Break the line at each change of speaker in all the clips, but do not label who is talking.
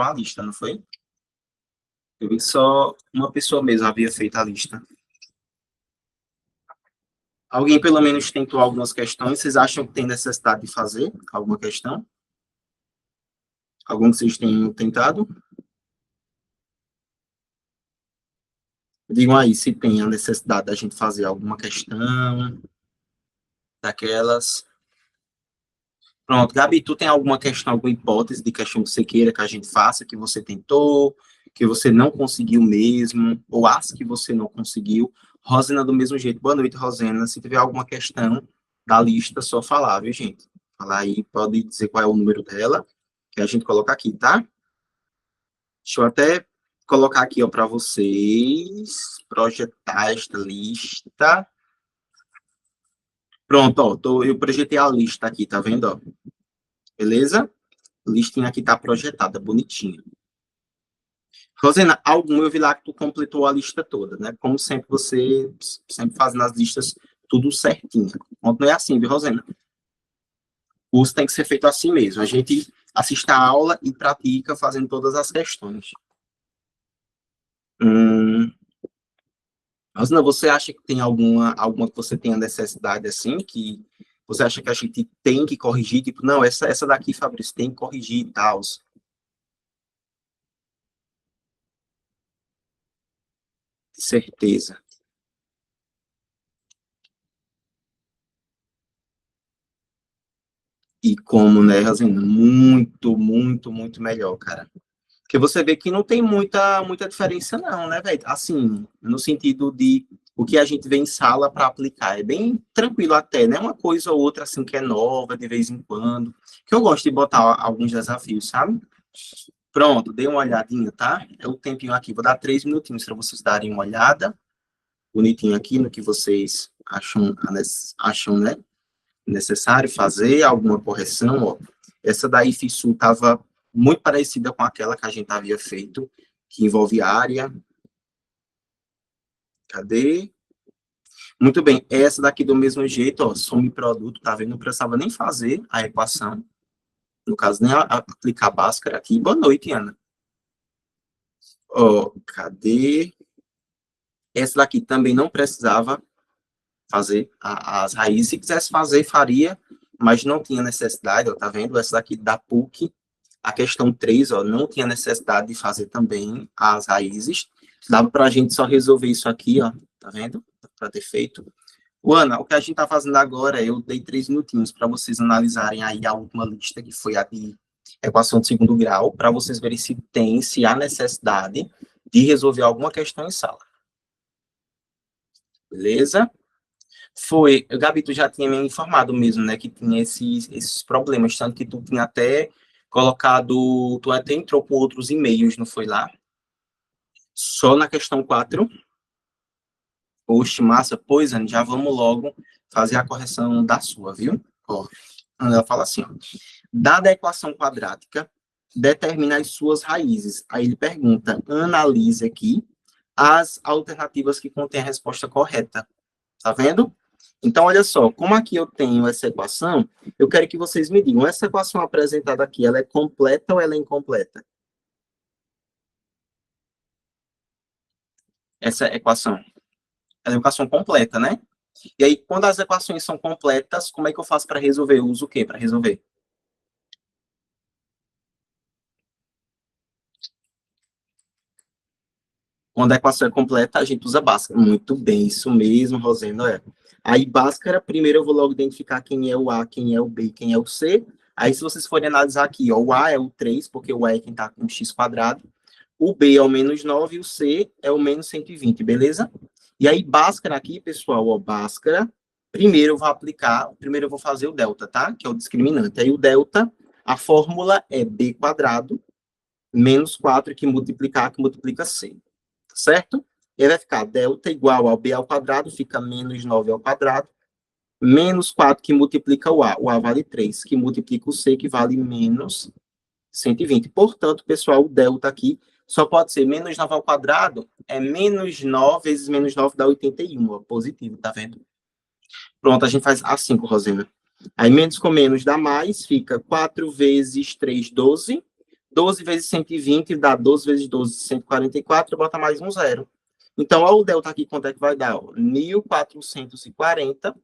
a lista, não foi? Eu vi que só uma pessoa mesmo havia feito a lista. Alguém, pelo menos, tentou algumas questões. Vocês acham que tem necessidade de fazer alguma questão? Algum que vocês tenham tentado? Digam aí se tem a necessidade da gente fazer alguma questão daquelas. Pronto, Gabi, tu tem alguma questão, alguma hipótese de questão que você queira que a gente faça, que você tentou, que você não conseguiu mesmo, ou acha que você não conseguiu? Rosena, do mesmo jeito. Boa noite, Rosena. Se tiver alguma questão da lista, só falar, viu, gente? Falar aí, pode dizer qual é o número dela, que a gente coloca aqui, tá? Deixa eu até colocar aqui, ó, para vocês, projetar esta lista. Pronto, ó, eu projetei a lista aqui, tá vendo, ó? Beleza? A listinha aqui tá projetada, bonitinha. Rosena, algum eu vi lá que tu completou a lista toda, né? Como sempre, você sempre faz nas listas tudo certinho. Não é assim, viu, Rosena? O curso tem que ser feito assim mesmo. A gente assiste a aula e pratica fazendo todas as questões. Rosana, você acha que tem alguma que você tenha necessidade assim, que você acha que a gente tem que corrigir? Tipo, não, essa daqui, Fabrício, tem que corrigir e tal. Certeza. E como, né, Rosana? Muito, muito, muito melhor, cara. Porque você vê que não tem muita diferença, não, né, velho? Assim, no sentido de o que a gente vê em sala para aplicar. É bem tranquilo até, né? Uma coisa ou outra, assim, que é nova de vez em quando. Que eu gosto de botar alguns desafios, sabe? Pronto, dê uma olhadinha, tá? É o tempinho aqui. Vou dar 3 minutinhos para vocês darem uma olhada. Bonitinho aqui no que vocês acham, né? Necessário fazer alguma correção, ó. Essa da IFSU estava muito parecida com aquela que a gente havia feito, que envolve área. Cadê? Muito bem, essa daqui do mesmo jeito, ó, some produto, tá vendo? Não precisava nem fazer a equação, no caso, nem aplicar a Bhaskara aqui. Boa noite, Ana. Ó, cadê? Essa daqui também não precisava fazer as raízes. Se quisesse fazer, faria, mas não tinha necessidade, ó, tá vendo? Essa daqui da PUC, a questão 3, ó, não tinha necessidade de fazer também as raízes. Dava para a gente só resolver isso aqui, ó, tá vendo? Para ter feito. Ana, o que a gente está fazendo agora, eu dei 3 minutinhos para vocês analisarem aí a última lista, que foi a de equação de segundo grau, para vocês verem se há necessidade de resolver alguma questão em sala. Beleza? Foi, Gabi, tu já tinha me informado mesmo, né, que tinha esses problemas, tanto que tu tinha até colocado, tu até entrou com outros e-mails, não foi lá? Só na questão 4. Oxe, massa, pois, Anne, já vamos logo fazer a correção da sua, viu? Ó, ela fala assim, ó, dada a equação quadrática, determina as suas raízes. Aí ele pergunta, analise aqui as alternativas que contêm a resposta correta. Tá vendo? Então, olha só, como aqui eu tenho essa equação, eu quero que vocês me digam, essa equação apresentada aqui, ela é completa ou ela é incompleta? Essa equação, ela é uma equação completa, né? E aí, quando as equações são completas, como é que eu faço para resolver? Eu uso o quê para resolver? Quando a equação é completa, a gente usa Bhaskara. Muito bem, isso mesmo, Rosendo, é. Aí, Bhaskara, primeiro eu vou logo identificar quem é o A, quem é o B, quem é o C. Aí, se vocês forem analisar aqui, ó, o A é o 3, porque o A é quem está com x quadrado. O B é o menos 9 e o C é o menos 120, beleza? E aí, Bhaskara aqui, pessoal, ó, Bhaskara, primeiro eu vou fazer o delta, tá? Que é o discriminante. Aí, o delta, a fórmula é B quadrado menos 4 que multiplica C, certo? Ele vai ficar delta igual ao B ao quadrado, fica menos 9 ao quadrado, menos 4 que multiplica o A vale 3, que multiplica o C, que vale menos 120. Portanto, pessoal, o delta aqui só pode ser menos 9 ao quadrado, é menos 9 vezes menos 9 dá 81, ó, positivo, tá vendo? Pronto, a gente faz assim com Rosena. Aí menos com menos dá mais, fica 4 vezes 3, 12, 12 vezes 120 dá 12 vezes 12, 144, bota mais um zero. Então, ó, o delta aqui, quanto é que vai dar? Ó, 1.440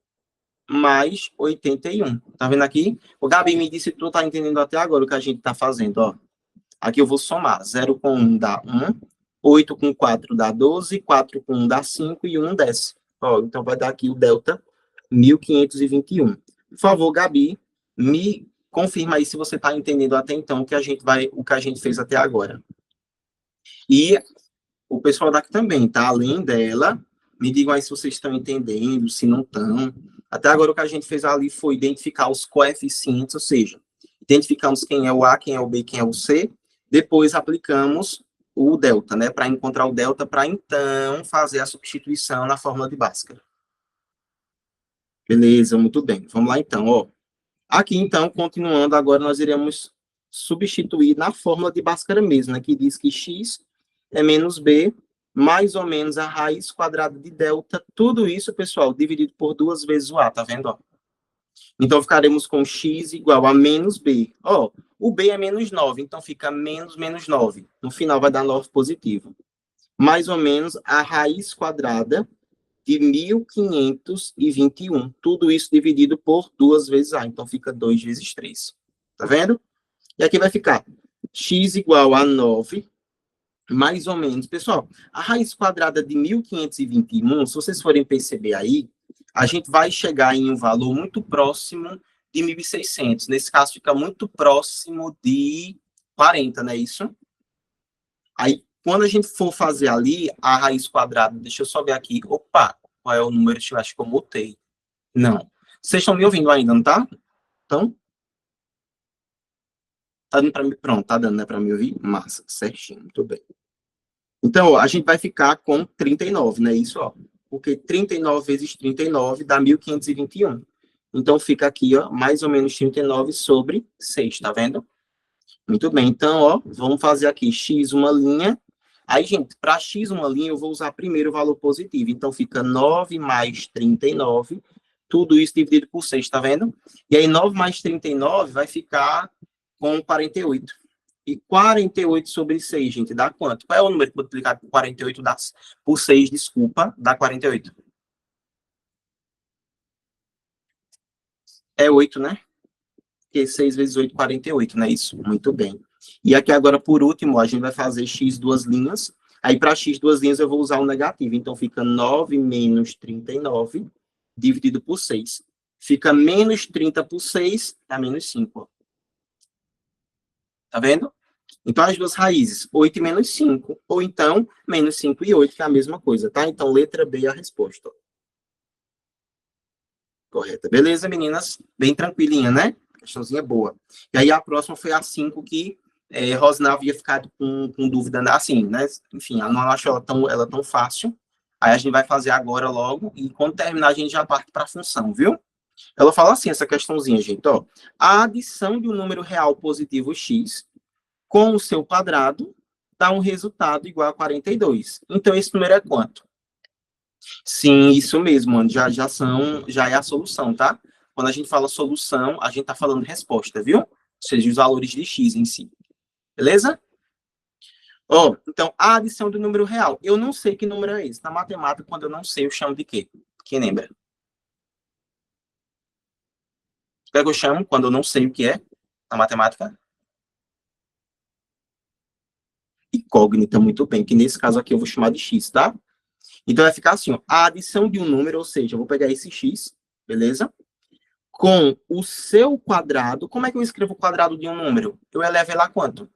mais 81. Tá vendo aqui? O Gabi me disse que tu tá entendendo até agora o que a gente tá fazendo, ó. Aqui eu vou somar. 0 com 1 dá 1, 8 com 4 dá 12, 4 com 1 dá 5 e 1 desce. Ó, então vai dar aqui o delta 1521. Por favor, Gabi, me confirma aí se você está entendendo até então o que a gente fez até agora. E o pessoal daqui também, tá? Além dela, me digam aí se vocês estão entendendo, se não estão. Até agora o que a gente fez ali foi identificar os coeficientes, ou seja, identificamos quem é o A, quem é o B, quem é o C, depois aplicamos o delta, né, para encontrar o delta, para então fazer a substituição na fórmula de Bhaskara. Beleza, muito bem. Vamos lá então, ó. Aqui então, continuando, agora nós iremos substituir na fórmula de Bhaskara mesmo, né, que diz que x é menos b, mais ou menos a raiz quadrada de delta, tudo isso, pessoal, dividido por 2 vezes o a, tá vendo, ó? Então, ficaremos com x igual a menos b. Ó, o b é menos 9, então fica menos menos 9. No final vai dar 9 positivo. Mais ou menos a raiz quadrada de 1521. Tudo isso dividido por 2 vezes a. Então, fica 2 vezes 3. Tá vendo? E aqui vai ficar x igual a 9, mais ou menos. Pessoal, a raiz quadrada de 1521, se vocês forem perceber aí, a gente vai chegar em um valor muito próximo de 1.600. Nesse caso, fica muito próximo de 40, não é isso? Aí, quando a gente for fazer ali a raiz quadrada, deixa eu só ver aqui. Opa, qual é o número? Eu acho que eu mutei. Não. Vocês estão me ouvindo ainda, não tá? Então, tá dando para mim? Pronto, tá dando, né, para me ouvir? Massa, certinho, muito bem. Então, ó, a gente vai ficar com 39, né? Isso, ó. Porque 39 vezes 39 dá 1521. Então, fica aqui, ó, mais ou menos 39 sobre 6, tá vendo? Muito bem. Então, ó, vamos fazer aqui x uma linha. Aí, gente, para x uma linha, eu vou usar primeiro o valor positivo. Então, fica 9 mais 39. Tudo isso dividido por 6, tá vendo? E aí, 9 mais 39 vai ficar com 48. E 48 sobre 6, gente, dá quanto? Qual é o número que multiplicado por 48 dá? Por 6, desculpa, dá 48. É 8, né? Porque 6 vezes 8, 48, não é isso? Muito bem. E aqui agora, por último, a gente vai fazer x duas linhas. Aí, para x duas linhas, eu vou usar o negativo. Então, fica 9 menos 39 dividido por 6. Fica menos 30 por 6, dá menos 5. Tá vendo? Então, as duas raízes, 8 e menos 5. Ou então, menos 5 e 8, que é a mesma coisa, tá? Então, letra B é a resposta. Correta. Beleza, meninas? Bem tranquilinha, né? Questãozinha boa. E aí, a próxima foi a 5, que Rosna havia ficado com dúvida, assim, né? Enfim, ela não achou ela tão fácil. Aí, a gente vai fazer agora logo. E quando terminar, a gente já parte para a função, viu? Ela fala assim, essa questãozinha, gente, ó. A adição de um número real positivo x com o seu quadrado dá um resultado igual a 42. Então, esse número é quanto? Sim, isso mesmo, mano. Já é a solução, tá? Quando a gente fala solução, a gente tá falando resposta, viu? Ou seja, os valores de x em si. Beleza? Ó, então, a adição do número real. Eu não sei que número é esse. Na matemática, quando eu não sei, eu chamo de quê? Quem lembra? O que é que eu chamo quando eu não sei o que é na matemática? Incógnita, muito bem. Que nesse caso aqui eu vou chamar de x, tá? Então vai ficar assim, ó, a adição de um número, ou seja, eu vou pegar esse x, beleza? Com o seu quadrado. Como é que eu escrevo o quadrado de um número? Eu elevo ele a quanto?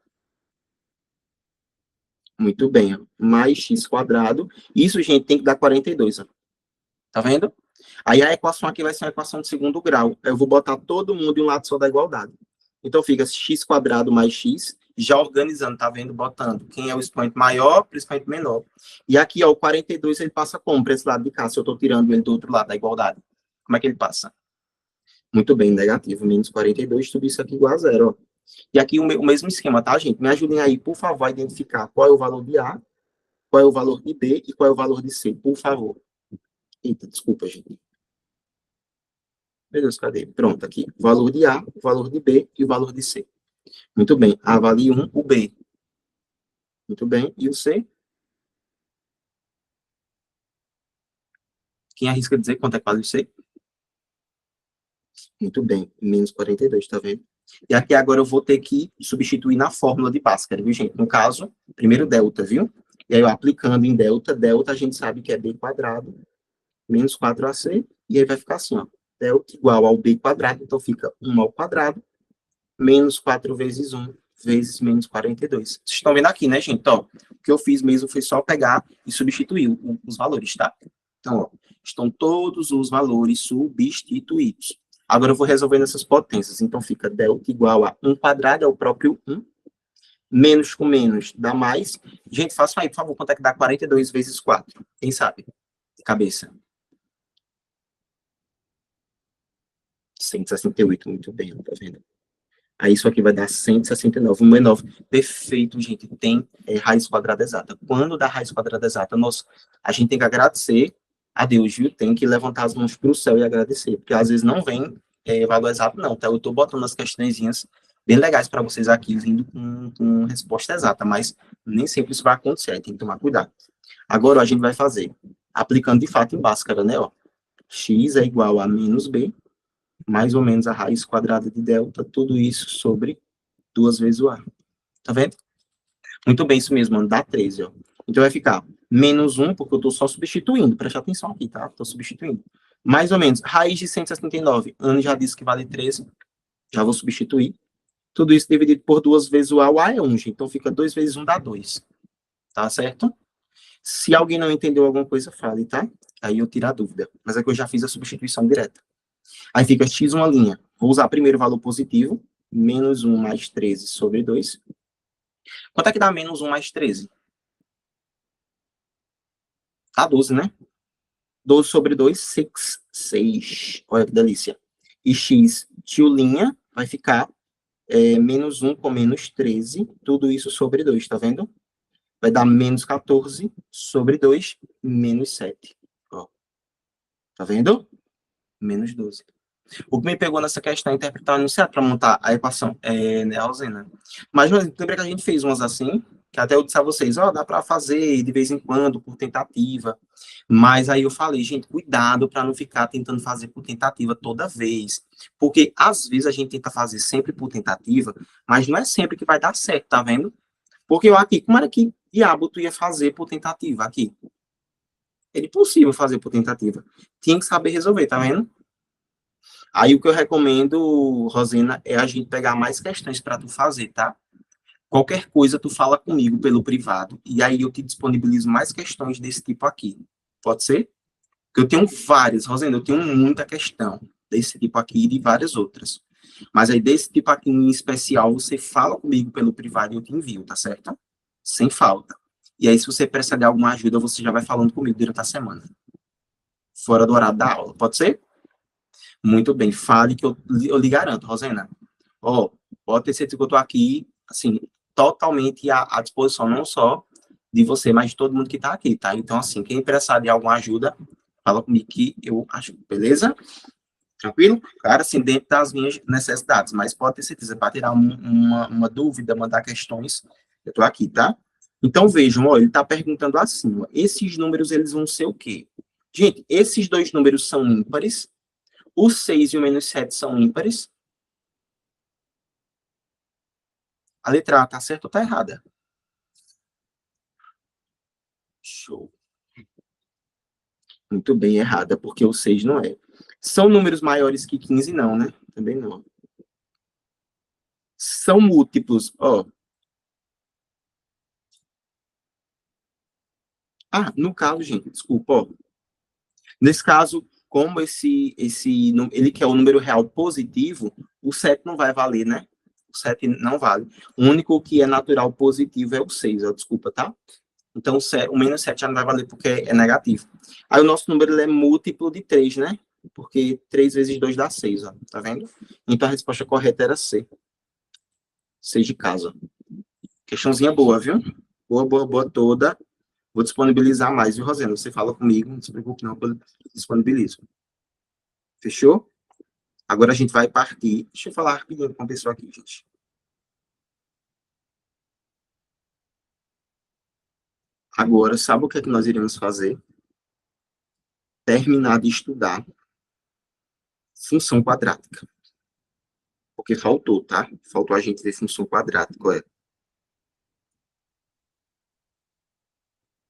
Muito bem, ó, mais x quadrado. Isso, gente, tem que dar 42, ó. Tá vendo? Aí a equação aqui vai ser uma equação de segundo grau. Eu vou botar todo mundo em um lado só da igualdade. Então fica x quadrado mais x, já organizando, tá vendo? Botando quem é o expoente maior para o expoente menor. E aqui, ó, o 42 ele passa como para esse lado de cá, se eu estou tirando ele do outro lado da igualdade. Como é que ele passa? Muito bem, negativo, menos 42, tudo isso aqui igual a zero, ó. E aqui o mesmo esquema, tá, gente? Me ajudem aí, por favor, a identificar qual é o valor de A, qual é o valor de B e qual é o valor de C, por favor. Eita, desculpa, gente. Meu Deus, cadê? Pronto, aqui. O valor de A, o valor de B e o valor de C. Muito bem. A vale 1, o B. Muito bem. E o C? Quem arrisca dizer quanto é que vale o C? Muito bem. Menos 42, tá vendo? E aqui agora eu vou ter que substituir na fórmula de Bhaskara, viu, gente? No caso, primeiro delta, viu? E aí, eu aplicando em delta, delta a gente sabe que é B quadrado menos 4AC, e aí vai ficar assim, ó. Delta igual ao B quadrado, então fica 1 ao quadrado, menos 4 vezes 1, vezes menos 42. Vocês estão vendo aqui, né, gente? Ó, o que eu fiz mesmo foi só pegar e substituir os valores, tá? Então, ó, estão todos os valores substituídos. Agora eu vou resolvendo essas potências. Então, fica delta igual a 1 quadrado, é o próprio 1. Menos com menos dá mais. Gente, façam aí, por favor, quanto é que dá 42 vezes 4? Quem sabe? De cabeça. 168, muito bem, tá vendo? Aí isso aqui vai dar 169, 1,9. Perfeito, gente. Tem raiz quadrada exata. Quando dá raiz quadrada exata, a gente tem que agradecer a Deus, viu? Tem que levantar as mãos para o céu e agradecer, porque às vezes não vem valor exato, não, tá? Eu estou botando as questõezinhas bem legais para vocês aqui, vindo com resposta exata, mas nem sempre isso vai acontecer, tem que tomar cuidado. Agora, a gente vai fazer, aplicando de fato em Bhaskara, né? Ó, x é igual a menos b, mais ou menos a raiz quadrada de delta, tudo isso sobre 2 vezes o A. Tá vendo? Muito bem, isso mesmo, mano, dá 13, ó. Então vai ficar menos 1, porque eu estou só substituindo, preste atenção aqui, tá? Estou substituindo. Mais ou menos, raiz de 169, Ana já disse que vale 13, já vou substituir. Tudo isso dividido por 2 vezes o A é 1, então fica 2 vezes 1 dá 2. Tá certo? Se alguém não entendeu alguma coisa, fale, tá? Aí eu tiro a dúvida. Mas é que eu já fiz a substituição direta. Aí fica x uma linha. Vou usar primeiro o valor positivo, menos 1 mais 13 sobre 2. Quanto é que dá menos 1 mais 13? Dá 12, né? 12 sobre 2, 6. Olha que delícia. E x tiolinha vai ficar menos 1 com menos 13, tudo isso sobre 2, tá vendo? Vai dar menos 14 sobre 2, menos 7. Ó, tá vendo? Menos 12. O que me pegou nessa questão é interpretar o enunciado para montar a equação, né, Rosena? Mas lembra que a gente fez umas assim, que até eu disse a vocês, ó, dá para fazer de vez em quando, por tentativa. Mas aí eu falei, gente, cuidado para não ficar tentando fazer por tentativa toda vez. Porque às vezes a gente tenta fazer sempre por tentativa, mas não é sempre que vai dar certo, tá vendo? Porque eu aqui, como era que diabo tu ia fazer por tentativa aqui? É impossível fazer por tentativa. Tinha que saber resolver, tá vendo? Aí o que eu recomendo, Rosina, é a gente pegar mais questões para tu fazer, tá? Qualquer coisa tu fala comigo pelo privado e aí eu te disponibilizo mais questões desse tipo aqui. Pode ser? Porque eu tenho várias, Rosina, eu tenho muita questão desse tipo aqui e de várias outras. Mas aí desse tipo aqui em especial, você fala comigo pelo privado e eu te envio, tá certo? Sem falta. E aí se você precisar de alguma ajuda, você já vai falando comigo durante a semana. Fora do horário da aula, pode ser? Muito bem, fale que eu lhe garanto, Rosena. Ó, pode ter certeza que eu estou aqui, assim, totalmente à disposição, não só de você, mas de todo mundo que está aqui, tá? Então, assim, quem precisar de alguma ajuda, fala comigo que eu ajudo, beleza? Tranquilo? Claro, assim, dentro das minhas necessidades, mas pode ter certeza, para tirar uma dúvida, mandar questões, eu estou aqui, tá? Então, vejam, ó, ele está perguntando assim, ó, esses números, eles vão ser o quê? Gente, esses dois números são ímpares, o 6 e o menos 7 são ímpares. A letra A tá certa ou tá errada? Show. Muito bem, errada, porque o 6 não é. São números maiores que 15, não, né? Também não. São múltiplos, ó. Ah, no caso, gente, desculpa, ó. Nesse caso, como ele quer o número real positivo, o 7 não vai valer, né? O 7 não vale. O único que é natural positivo é o 6, ó, desculpa, tá? Então, o menos 7 já não vai valer porque é negativo. Aí o nosso número ele é múltiplo de 3, né? Porque 3 vezes 2 dá 6, ó. Tá vendo? Então a resposta correta era C. 6 de casa. Questãozinha boa, viu? Boa, boa, boa toda. Vou disponibilizar mais, viu, Rosana? Você fala comigo, não se preocupe não, eu disponibilizo. Fechou? Agora a gente vai partir. Deixa eu falar rapidinho com a pessoa aqui, gente. Agora, sabe o que é que nós iremos fazer? Terminar de estudar função quadrática. Porque faltou, tá? Faltou a gente ver função quadrática,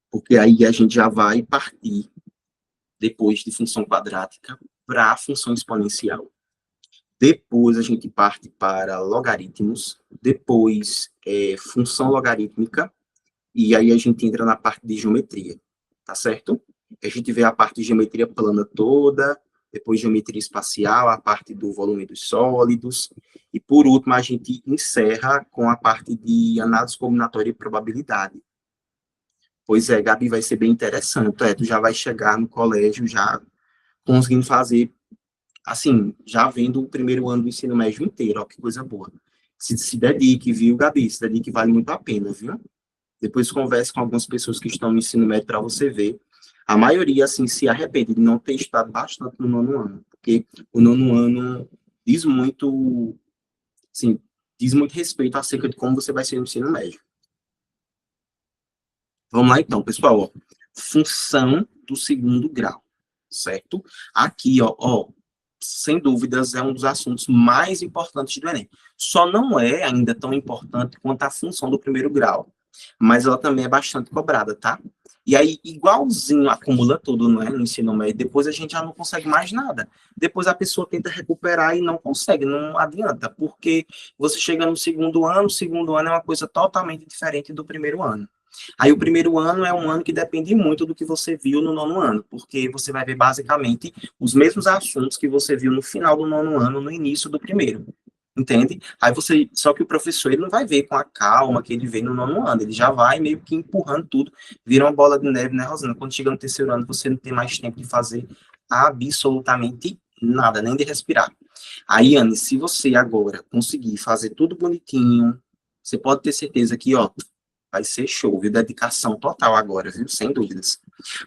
porque aí a gente já vai partir, depois de função quadrática, para a função exponencial. Depois a gente parte para logaritmos, depois função logarítmica, e aí a gente entra na parte de geometria, tá certo? A gente vê a parte de geometria plana toda, depois geometria espacial, a parte do volume dos sólidos, e por último a gente encerra com a parte de análise combinatória e probabilidade. Pois é, Gabi, vai ser bem interessante. Tu já vai chegar no colégio já conseguindo fazer, assim, já vendo o primeiro ano do ensino médio inteiro, ó, que coisa boa. Se dedique, viu, Gabi? Se dedique, vale muito a pena, viu? Depois converse com algumas pessoas que estão no ensino médio para você ver. A maioria, assim, se arrepende de não ter estado bastante no nono ano, porque o nono ano diz muito, assim, diz muito respeito acerca de como você vai ser no ensino médio. Vamos lá então, pessoal, ó. Função do segundo grau, certo? Aqui, ó, sem dúvidas, é um dos assuntos mais importantes do Enem. Só não é ainda tão importante quanto a função do primeiro grau, mas ela também é bastante cobrada, tá? E aí, igualzinho acumula tudo, não é? No ensino médio, depois a gente já não consegue mais nada. Depois a pessoa tenta recuperar e não consegue, não adianta, porque você chega no o segundo ano é uma coisa totalmente diferente do primeiro ano. Aí o primeiro ano é um ano que depende muito do que você viu no nono ano, porque você vai ver basicamente os mesmos assuntos que você viu no final do nono ano, no início do primeiro. Entende? Aí você, só que o professor ele não vai ver com a calma que ele vê no nono ano, ele já vai meio que empurrando tudo, vira uma bola de neve, né, Rosana? Quando chega no terceiro ano, você não tem mais tempo de fazer absolutamente nada, nem de respirar. Aí, Anne, se você agora conseguir fazer tudo bonitinho, você pode ter certeza que, ó, vai ser show, viu? Dedicação total agora, viu? Sem dúvidas.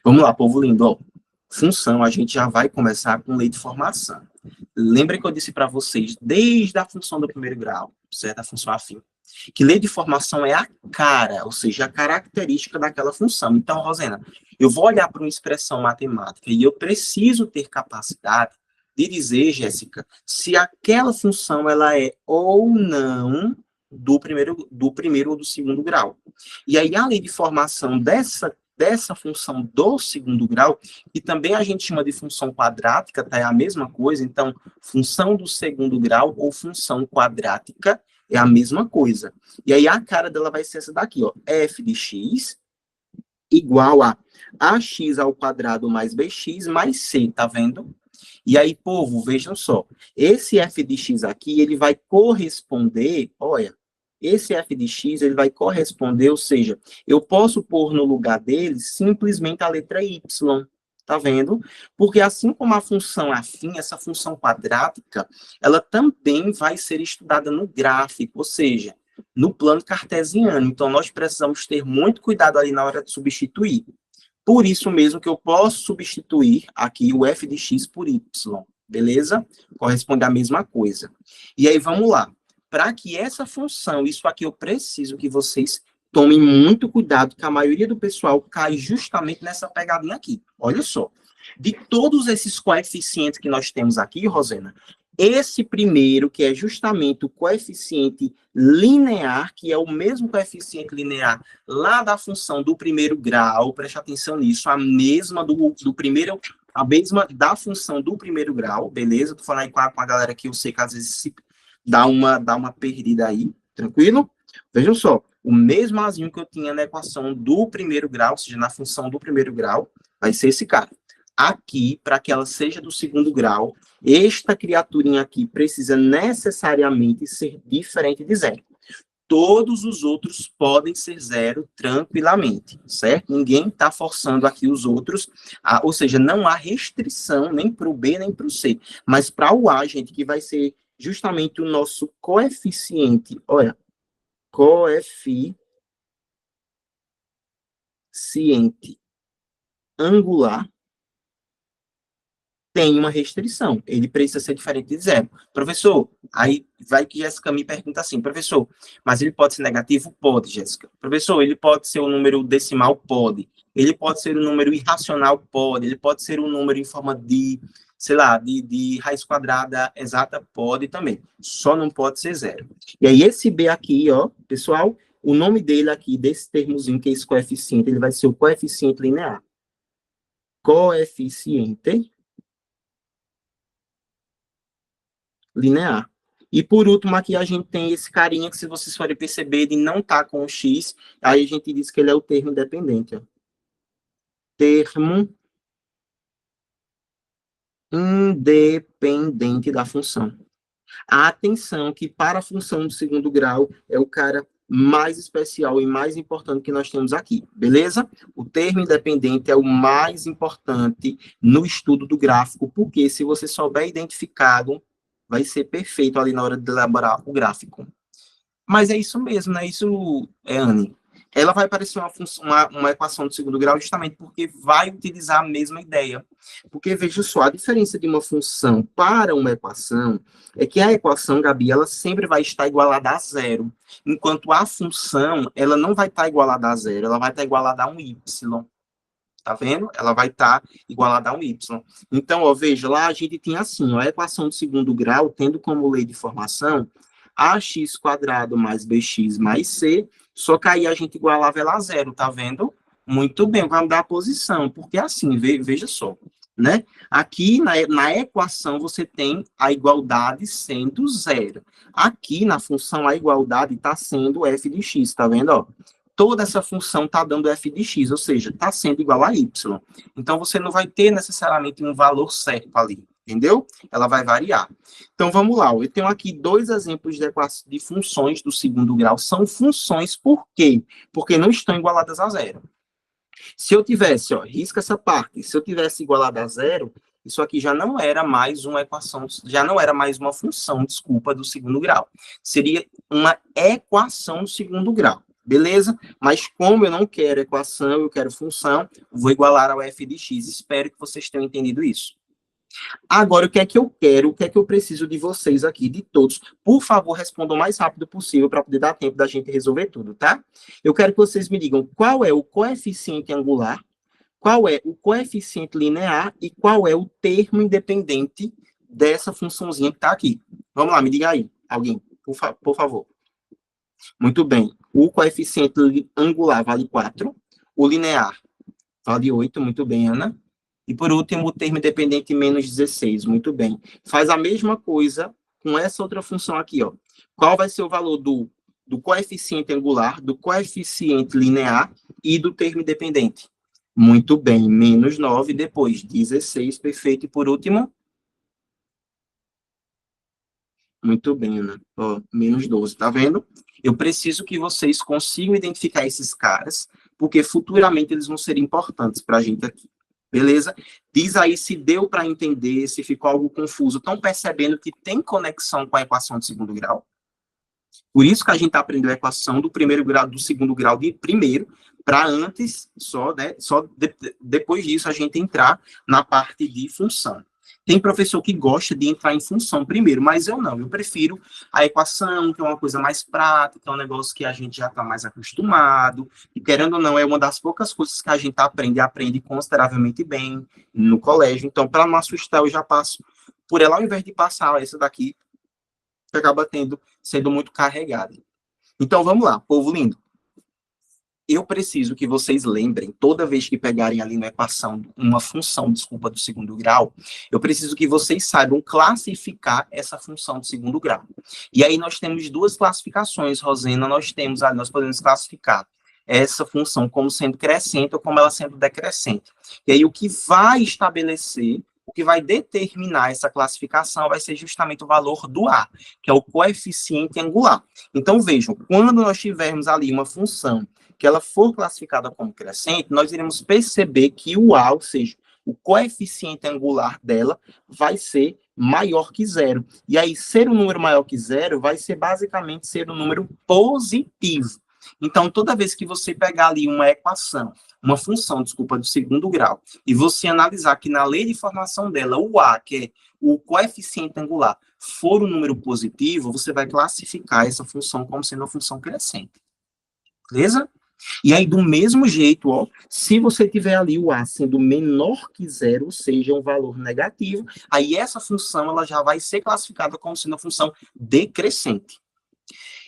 Vamos lá, povo lindo, ó. Função, a gente já vai começar com lei de formação. Lembra que eu disse para vocês, desde a função do primeiro grau, certo? A função afim, que lei de formação é a cara, ou seja, a característica daquela função. Então, Rosena, eu vou olhar para uma expressão matemática e eu preciso ter capacidade de dizer, Jéssica, se aquela função ela é ou não do primeiro ou do segundo grau. E aí, a lei de formação dessa função do segundo grau, que também a gente chama de função quadrática, tá? É a mesma coisa, então, função do segundo grau ou função quadrática é a mesma coisa. E aí a cara dela vai ser essa daqui, ó, f de x igual a ax ao quadrado mais bx mais c, tá vendo? E aí, povo, vejam só, esse f de x aqui, ele vai corresponder, olha, esse f de x, ele vai corresponder, ou seja, eu posso pôr no lugar dele simplesmente a letra y, tá vendo? Porque assim como a função afim, essa função quadrática, ela também vai ser estudada no gráfico, ou seja, no plano cartesiano. Então, nós precisamos ter muito cuidado ali na hora de substituir. Por isso mesmo que eu posso substituir aqui o f de x por y, beleza? Corresponde à mesma coisa. E aí, vamos lá. Para que essa função, isso aqui eu preciso que vocês tomem muito cuidado, que a maioria do pessoal cai justamente nessa pegadinha aqui. Olha só. De todos esses coeficientes que nós temos aqui, Rosena, esse primeiro, que é justamente o coeficiente linear, que é o mesmo coeficiente linear lá da função do primeiro grau, preste atenção nisso, a mesma do primeiro, a mesma da função do primeiro grau, beleza? Tô falando aí com a galera que eu sei que às vezes se dá uma perdida aí, tranquilo? Vejam só, o mesmo azinho que eu tinha na equação do primeiro grau, ou seja, na função do primeiro grau, vai ser esse cara. Aqui, para que ela seja do segundo grau, esta criaturinha aqui precisa necessariamente ser diferente de zero. Todos os outros podem ser zero tranquilamente, certo? Ninguém está forçando aqui os outros, ou seja, não há restrição nem para o B nem para o C. Mas para o A, gente, que vai ser justamente o nosso coeficiente, olha, coeficiente angular, Tem uma restrição, ele precisa ser diferente de zero. Professor, aí vai que Jéssica me pergunta assim, professor, mas ele pode ser negativo? Pode, Jéssica. Professor, ele pode ser um número decimal? Pode. Ele pode ser um número irracional? Pode. Ele pode ser um número em forma de, sei lá, de raiz quadrada exata? Pode também. Só não pode ser zero. E aí esse B aqui, ó, pessoal, o nome dele aqui, desse termozinho, que é esse coeficiente, ele vai ser o coeficiente linear. Coeficiente linear. E por último, aqui a gente tem esse carinha que, se vocês forem perceber, ele não está com o x, aí a gente diz que ele é o termo independente. Ó. Termo independente da função. Atenção que para a função do segundo grau é o cara mais especial e mais importante que nós temos aqui, beleza? O termo independente é o mais importante no estudo do gráfico, porque se você souber identificado, vai ser perfeito ali na hora de elaborar o gráfico. Mas é isso mesmo, né? Isso, Anne. Ela vai parecer uma equação de segundo grau justamente porque vai utilizar a mesma ideia. Porque, veja só, a diferença de uma função para uma equação é que a equação, Gabi, ela sempre vai estar igualada a zero, enquanto a função, ela não vai estar igualada a zero, ela vai estar igualada a um y. Tá vendo? Ela vai estar igualada a um y. Então, ó, veja, lá a gente tinha assim, ó, a equação de segundo grau, tendo como lei de formação ax quadrado mais bx mais c, só que aí a gente igualava ela a zero, tá vendo? Muito bem, vamos dar a posição, porque assim, veja só, né? Aqui na equação você tem a igualdade sendo zero. Aqui na função a igualdade está sendo f de x, tá vendo? Ó? Toda essa função está dando f de x, ou seja, está sendo igual a y. Então, você não vai ter necessariamente um valor certo ali, entendeu? Ela vai variar. Então, vamos lá. Eu tenho aqui dois exemplos de funções do segundo grau. São funções por quê? Porque não estão igualadas a zero. Se eu tivesse, ó, risca essa parte, se eu tivesse igualada a zero, isso aqui já não era mais uma equação, já não era mais uma função, desculpa, do segundo grau. Seria uma equação do segundo grau. Beleza? Mas como eu não quero equação, eu quero função, vou igualar ao f de x. Espero que vocês tenham entendido isso. Agora, o que é que eu quero, o que é que eu preciso de vocês aqui, de todos? Por favor, respondam o mais rápido possível para poder dar tempo da gente resolver tudo, tá? Eu quero que vocês me digam qual é o coeficiente angular, qual é o coeficiente linear e qual é o termo independente dessa funçãozinha que está aqui. Vamos lá, me diga aí, alguém, por favor. Muito bem. O coeficiente angular vale 4, o linear vale 8, muito bem, Ana. E por último, o termo independente menos 16, muito bem. Faz a mesma coisa com essa outra função aqui, ó. Qual vai ser o valor do coeficiente angular, do coeficiente linear e do termo independente? Muito bem, menos 9, depois 16, perfeito. E por último? Muito bem, Ana. Ó, menos 12, tá vendo? Eu preciso que vocês consigam identificar esses caras, porque futuramente eles vão ser importantes para a gente aqui. Beleza? Diz aí se deu para entender, se ficou algo confuso. Estão percebendo que tem conexão com a equação de segundo grau? Por isso que a gente aprendeu a equação do primeiro grau, do segundo grau de primeiro, para antes, depois disso, a gente entrar na parte de função. Tem professor que gosta de entrar em função primeiro, mas eu não. Eu prefiro a equação, que é uma coisa mais prática, é um negócio que a gente já está mais acostumado, e querendo ou não, é uma das poucas coisas que a gente aprende consideravelmente bem no colégio. Então, para não assustar, eu já passo por ela, ao invés de passar essa daqui, que acaba sendo muito carregada. Então, vamos lá, povo lindo. Eu preciso que vocês lembrem, toda vez que pegarem ali na equação uma função, desculpa, do segundo grau, eu preciso que vocês saibam classificar essa função do segundo grau. E aí nós temos duas classificações, Rosena, nós podemos classificar essa função como sendo crescente ou como ela sendo decrescente. E aí o que vai estabelecer, o que vai determinar essa classificação vai ser justamente o valor do A, que é o coeficiente angular. Então, vejam, quando nós tivermos ali uma função que ela for classificada como crescente, nós iremos perceber que o A, ou seja, o coeficiente angular dela, vai ser maior que zero. E aí, ser um número maior que zero vai ser basicamente ser um número positivo. Então, toda vez que você pegar ali uma equação, uma função, desculpa, do segundo grau, e você analisar que na lei de formação dela, o A, que é o coeficiente angular, for um número positivo, você vai classificar essa função como sendo uma função crescente. Beleza? E aí, do mesmo jeito, ó, se você tiver ali o A sendo menor que zero, ou seja, um valor negativo, aí essa função ela já vai ser classificada como sendo uma função decrescente.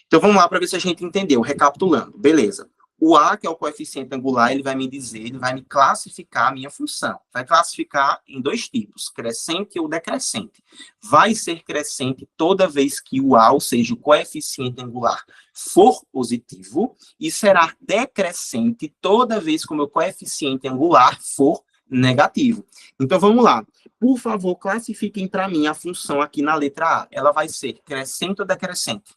Então, vamos lá para ver se a gente entendeu. Recapitulando. Beleza. O A, que é o coeficiente angular, ele vai me dizer, ele vai me classificar a minha função. Vai classificar em dois tipos, crescente ou decrescente. Vai ser crescente toda vez que o A, ou seja, o coeficiente angular, for positivo, e será decrescente toda vez que o meu coeficiente angular for negativo. Então, vamos lá. Por favor, classifiquem para mim a função aqui na letra A. Ela vai ser crescente ou decrescente?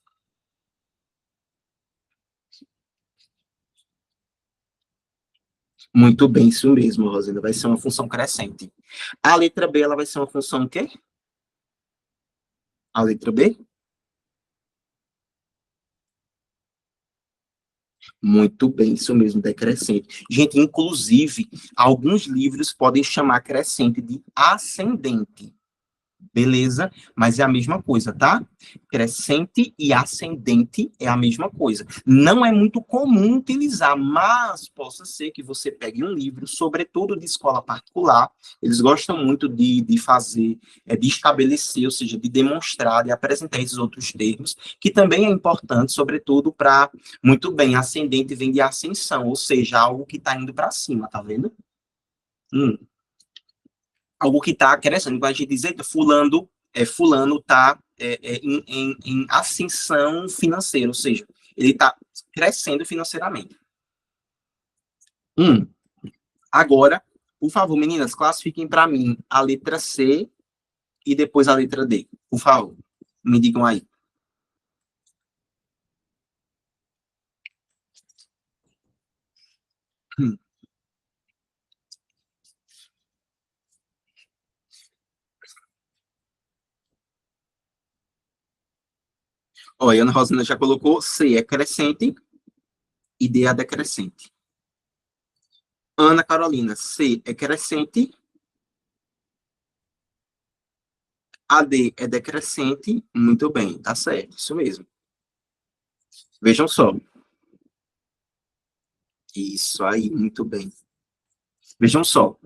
Muito bem, isso mesmo, Rosina. Vai ser uma função crescente. A letra B, ela vai ser uma função o quê? A letra B? Muito bem, isso mesmo, decrescente. Gente, inclusive, alguns livros podem chamar crescente de ascendente. Beleza? Mas é a mesma coisa, tá? Crescente e ascendente é a mesma coisa. Não é muito comum utilizar, mas possa ser que você pegue um livro, sobretudo de escola particular, eles gostam muito de fazer, de estabelecer, ou seja, de demonstrar, de apresentar esses outros termos, que também é importante, sobretudo para, muito bem, ascendente vem de ascensão, ou seja, algo que está indo para cima, tá vendo? Hum. Algo que está crescendo. Quando a gente diz, fulano está em ascensão financeira, ou seja, ele está crescendo financeiramente. Agora, por favor, meninas, classifiquem para mim a letra C e depois a letra D. Por favor, me digam aí. Hum. Ó, a Ana Rosina já colocou C é crescente e D é decrescente. Ana Carolina, C é crescente, a D é decrescente. Muito bem, tá certo, isso mesmo. Vejam só. Isso aí, muito bem. Vejam só.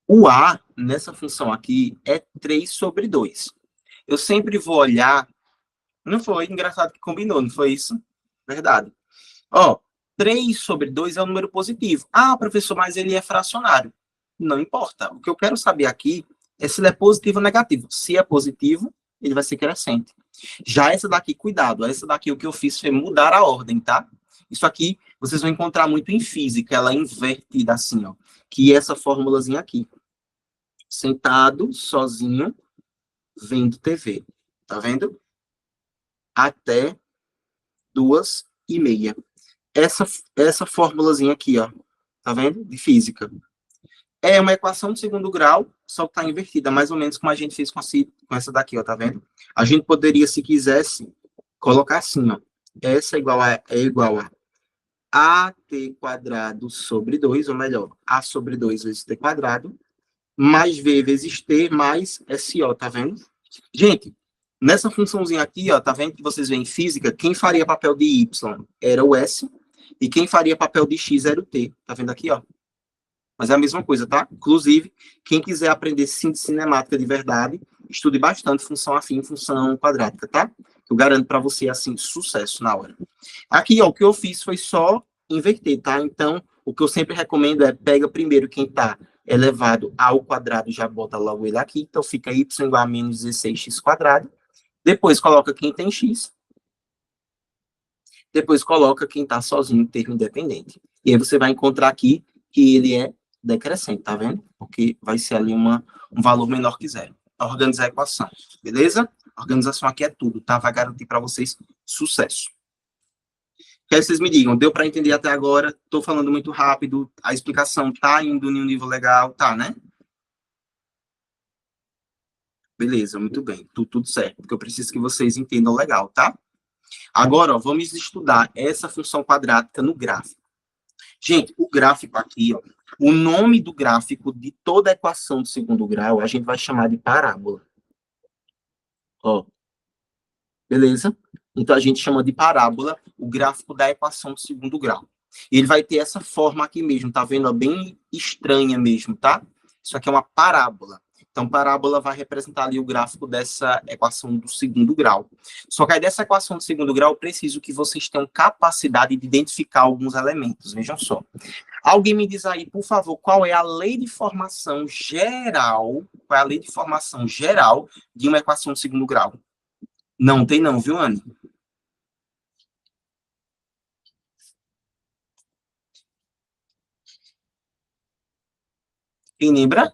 O A, nessa função aqui, é 3 sobre 2. Eu sempre vou olhar. Não foi engraçado que combinou, não foi isso? Verdade. Ó, 3 sobre 2 é um número positivo. Ah, professor, mas ele é fracionário. Não importa. O que eu quero saber aqui é se ele é positivo ou negativo. Se é positivo, ele vai ser crescente. Já essa daqui, cuidado. Essa daqui, o que eu fiz foi mudar a ordem, tá? Isso aqui, vocês vão encontrar muito em física. Ela é invertida assim, ó. Que é essa formulazinha aqui. Sentado, sozinho, vendo TV. Tá vendo? Até 2h30. Essa formulazinha aqui, ó. Tá vendo? De física. É uma equação de segundo grau, só que tá invertida, mais ou menos como a gente fez com essa daqui, ó. Tá vendo? A gente poderia, se quisesse, colocar assim, ó. Essa é igual a AT quadrado sobre 2, ou melhor, A sobre 2 vezes T quadrado, mais V vezes T mais SO, tá vendo? Gente, nessa funçãozinha aqui, ó, tá vendo que vocês veem em física, quem faria papel de Y era o S, e quem faria papel de X era o T. Tá vendo aqui, ó? Mas é a mesma coisa, tá? Inclusive, quem quiser aprender síntese cinemática de verdade, estude bastante função afim e função quadrática, tá? Eu garanto para você, assim, sucesso na hora. Aqui, ó, o que eu fiz foi só inverter, tá? Então, o que eu sempre recomendo é pega primeiro quem tá elevado ao quadrado, já bota logo ele aqui. Então, fica y igual a menos 16x quadrado. Depois, coloca quem tem x. Depois, coloca quem tá sozinho, termo independente. E aí, você vai encontrar aqui que ele é decrescente, tá vendo? Porque vai ser ali um valor menor que zero. Organizar a equação, beleza? A organização aqui é tudo, tá? Vai garantir para vocês sucesso. Quero que vocês me digam, deu para entender até agora? Estou falando muito rápido, a explicação tá indo em um nível legal, tá, né? Beleza, muito bem, tudo certo, porque eu preciso que vocês entendam legal, tá? Agora, ó, vamos estudar essa função quadrática no gráfico. Gente, o gráfico aqui, ó, o nome do gráfico de toda a equação do segundo grau, a gente vai chamar de parábola. Ó, beleza? Então, a gente chama de parábola o gráfico da equação do segundo grau. Ele vai ter essa forma aqui mesmo, tá vendo? É bem estranha mesmo, tá? Isso aqui é uma parábola. Então, parábola vai representar ali o gráfico dessa equação do segundo grau. Só que aí dessa equação do segundo grau, eu preciso que vocês tenham capacidade de identificar alguns elementos. Vejam só. Alguém me diz aí, por favor, qual é a lei de formação geral, qual é a lei de formação geral de uma equação do segundo grau? Não tem não, viu, Anne? Quem lembra?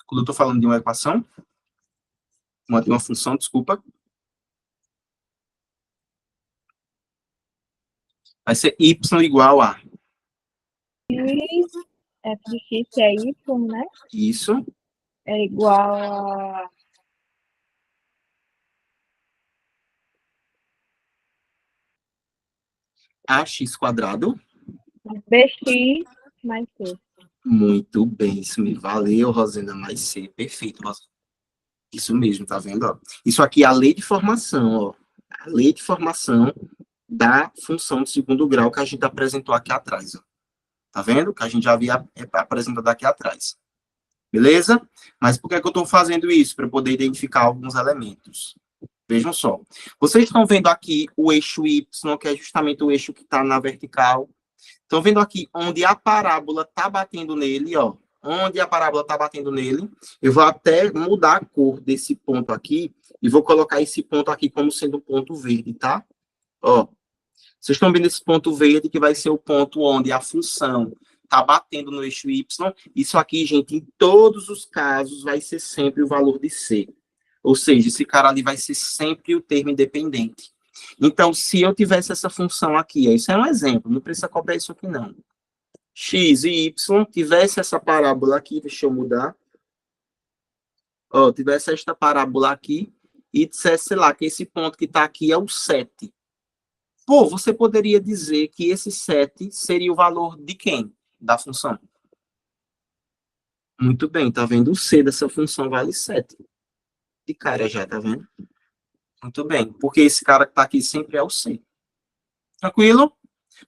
Quando eu estou falando de uma equação, de uma função, desculpa, vai ser y igual a...
F de x, que é y, né?
Isso.
É igual a...
Ax quadrado.
bx mais c.
Muito bem, isso me valeu, Rosenda, mais C. Perfeito, Rosenda. Isso mesmo, tá vendo? Ó? Isso aqui é a lei de formação, ó. A lei de formação da função de segundo grau que a gente apresentou aqui atrás, ó. Tá vendo? Que a gente já havia apresentado aqui atrás. Beleza? Mas por que é que eu estou fazendo isso? Para poder identificar alguns elementos. Vejam só. Vocês estão vendo aqui o eixo Y, que é justamente o eixo que está na vertical. Estão vendo aqui onde a parábola está batendo nele, ó. Onde a parábola está batendo nele. Eu vou até mudar a cor desse ponto aqui e vou colocar esse ponto aqui como sendo um ponto verde, tá? Ó. Vocês estão vendo esse ponto verde que vai ser o ponto onde a função está batendo no eixo Y. Isso aqui, gente, em todos os casos, vai ser sempre o valor de C. Ou seja, esse cara ali vai ser sempre o termo independente. Então, se eu tivesse essa função aqui, ó, isso é um exemplo, não precisa copiar isso aqui, não. X e Y, tivesse essa parábola aqui, deixa eu mudar. Ó, tivesse esta parábola aqui e dissesse, sei lá, que esse ponto que está aqui é o 7. Pô, você poderia dizer que esse 7 seria o valor de quem? Da função. Muito bem, tá vendo? O C dessa função vale 7. De cara já, tá vendo? Muito bem, porque esse cara que tá aqui sempre é o C. Tranquilo?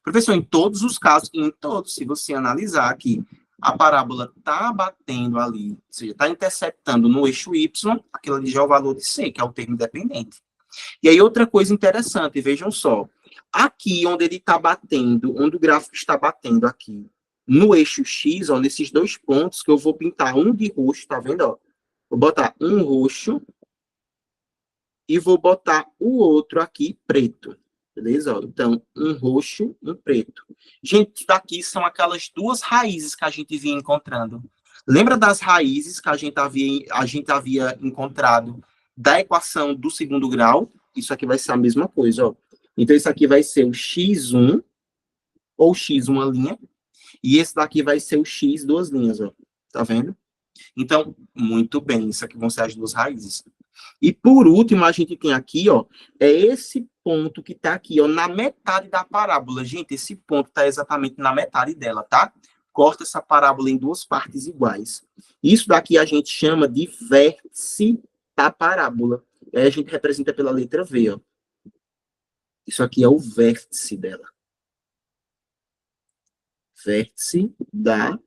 Professor, em todos os casos, em todos, se você analisar aqui, a parábola tá batendo ali, ou seja, tá interceptando no eixo Y, aquilo ali já é o valor de C, que é o termo independente. E aí, outra coisa interessante, vejam só. Aqui, onde ele está batendo, onde o gráfico está batendo aqui, no eixo X, ó, nesses dois pontos, que eu vou pintar um de roxo, tá vendo? Ó? Vou botar um roxo e vou botar o outro aqui preto. Beleza? Ó, então, um roxo, um preto. Gente, daqui são aquelas duas raízes que a gente vinha encontrando. Lembra das raízes que a gente havia encontrado da equação do segundo grau? Isso aqui vai ser a mesma coisa, ó. Então, isso aqui vai ser o x1, ou x uma linha, e esse daqui vai ser o x duas linhas, ó. Tá vendo? Então, muito bem, isso aqui vão ser as duas raízes. E por último, a gente tem aqui, ó, é esse ponto que tá aqui, ó, na metade da parábola. Gente, esse ponto tá exatamente na metade dela, tá? Corta essa parábola em duas partes iguais. Isso daqui a gente chama de vértice da parábola. Aí a gente representa pela letra V, ó. Isso aqui é o vértice dela. Vértice da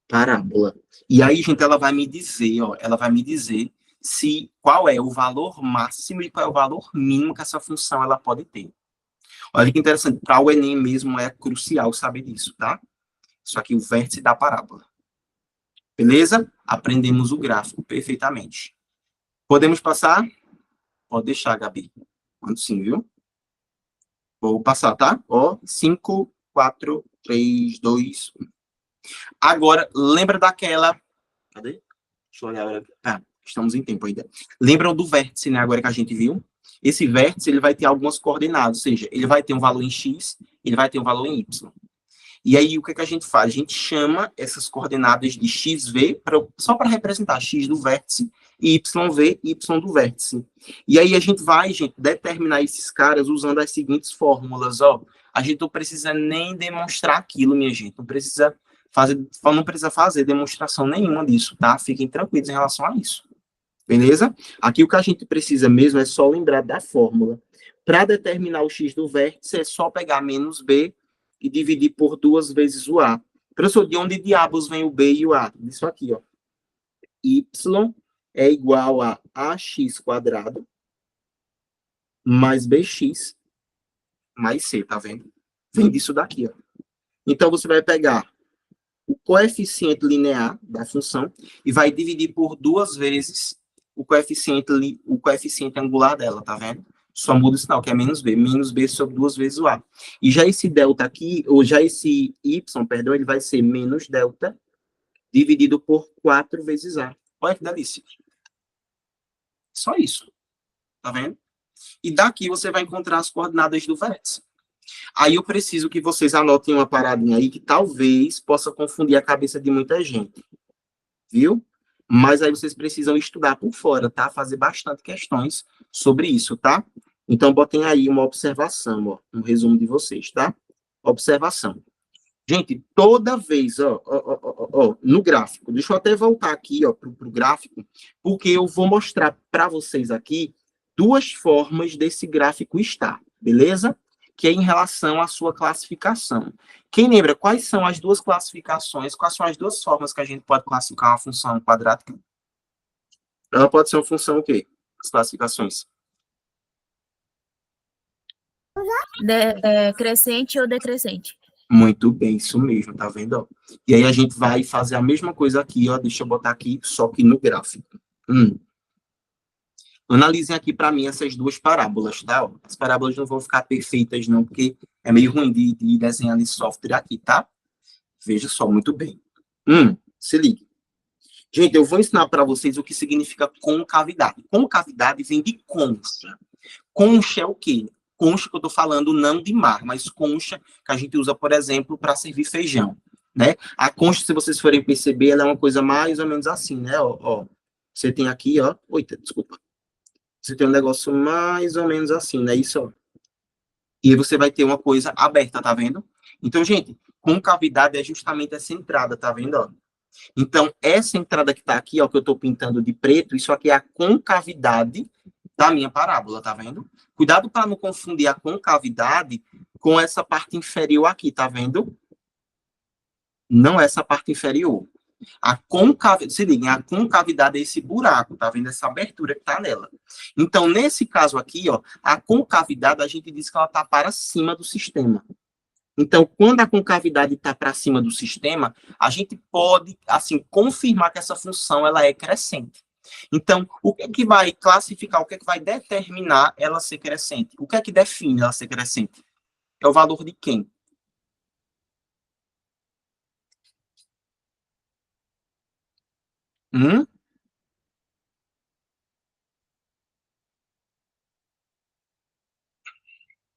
parábola. E aí, gente, ela vai me dizer, ó, ela vai me dizer se qual é o valor máximo e qual é o valor mínimo que essa função ela pode ter. Olha que interessante, para o Enem mesmo é crucial saber disso, tá? Isso aqui, o vértice da parábola. Beleza? Aprendemos o gráfico perfeitamente. Podemos passar? Pode deixar, Gabi. Mando sim, viu? Vou passar, tá? Ó, 5, 4, 3, 2, 1. Agora, lembra daquela... Cadê? Deixa eu olhar. Ah, estamos em tempo ainda. Lembram do vértice, né? Agora que a gente viu? Esse vértice, ele vai ter algumas coordenadas, ou seja, ele vai ter um valor em x, ele vai ter um valor em y. E aí, o que a gente faz? A gente chama essas coordenadas de xv, só para representar x do vértice YV, Y do vértice. E aí a gente vai, gente, determinar esses caras usando as seguintes fórmulas, ó. A gente não precisa nem demonstrar aquilo, minha gente. Não precisa fazer demonstração nenhuma disso, tá? Fiquem tranquilos em relação a isso. Beleza? Aqui o que a gente precisa mesmo é só lembrar da fórmula. Para determinar o x do vértice, é só pegar menos b e dividir por 2 vezes o a. Professor, de onde diabos vem o b e o a? Isso aqui, ó. Y é igual a ax quadrado mais bx mais c, tá vendo? Vem disso daqui, ó. Então, você vai pegar o coeficiente linear da função e vai dividir por 2 vezes o coeficiente angular dela, tá vendo? Só muda o sinal, que é menos b sobre 2 vezes o a. E já esse delta aqui, ou já esse y, perdão, ele vai ser menos delta dividido por 4 vezes a. Olha que delícia. Só isso. Tá vendo? E daqui você vai encontrar as coordenadas do vértice. Aí eu preciso que vocês anotem uma paradinha aí que talvez possa confundir a cabeça de muita gente. Viu? Mas aí vocês precisam estudar por fora, tá? Fazer bastante questões sobre isso, tá? Então, botem aí uma observação, ó, um resumo de vocês, tá? Observação. Gente, toda vez, ó, no gráfico, deixa eu até voltar aqui, ó, pro gráfico, porque eu vou mostrar para vocês aqui 2 formas desse gráfico estar, beleza? Que é em relação à sua classificação. Quem lembra quais são as 2 classificações, quais são as 2 formas que a gente pode classificar uma função quadrática? Ela pode ser uma função o quê? As classificações.
Crescente ou decrescente.
Muito bem, isso mesmo, tá vendo? Ó? E aí a gente vai fazer a mesma coisa aqui, ó, deixa eu botar aqui, só que no gráfico. Analisem aqui para mim essas 2 parábolas, tá? Ó, as parábolas não vão ficar perfeitas não, porque é meio ruim de desenhar nesse software aqui, tá? Veja só, muito bem. Se liga. Gente, eu vou ensinar para vocês o que significa concavidade. Concavidade vem de concha. Concha é o quê? Concha que eu estou falando não de mar, mas concha que a gente usa, por exemplo, para servir feijão, né? A concha, se vocês forem perceber, ela é uma coisa mais ou menos assim, né? Ó, você tem aqui, ó... Oita, desculpa. Você tem um negócio mais ou menos assim, né? Isso, ó. E aí você vai ter uma coisa aberta, tá vendo? Então, gente, concavidade é justamente essa entrada, tá vendo, ó? Então, essa entrada que tá aqui, ó, que eu estou pintando de preto, isso aqui é a concavidade da minha parábola, tá vendo? Cuidado para não confundir a concavidade com essa parte inferior aqui, tá vendo? Não essa parte inferior. Se liguem, a concavidade é esse buraco, tá vendo? Essa abertura que tá nela. Então, nesse caso aqui, ó, a concavidade, a gente diz que ela tá para cima do sistema. Então, quando a concavidade está para cima do sistema, a gente pode, assim, confirmar que essa função ela é crescente. Então, o que é que vai classificar, o que é que vai determinar ela ser crescente? O que é que define ela ser crescente? É o valor de quem?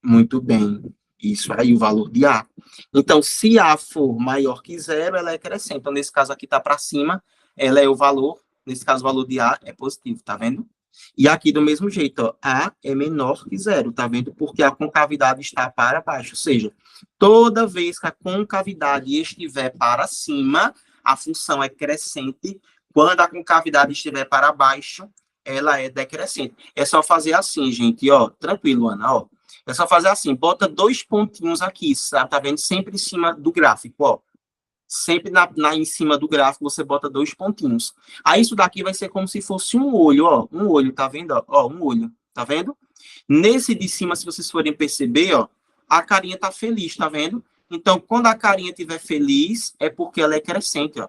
Muito bem. Isso aí, o valor de A. Então, se A for maior que 0, ela é crescente. Então, nesse caso aqui está para cima, ela é o valor, nesse caso o valor de A é positivo, tá vendo? E aqui do mesmo jeito, ó, A é menor que 0, tá vendo? Porque a concavidade está para baixo. Ou seja, toda vez que a concavidade estiver para cima, a função é crescente. Quando a concavidade estiver para baixo, ela é decrescente. É só fazer assim, gente, ó, tranquilo, Ana, ó. É só fazer assim, bota 2 pontinhos aqui, sabe? Tá vendo? Sempre em cima do gráfico, ó. Sempre em cima do gráfico você bota 2 pontinhos. Aí isso daqui vai ser como se fosse um olho, ó. Um olho, tá vendo? Ó, um olho, tá vendo? Nesse de cima, se vocês forem perceber, ó, a carinha tá feliz, tá vendo? Então, quando a carinha estiver feliz, é porque ela é crescente, ó.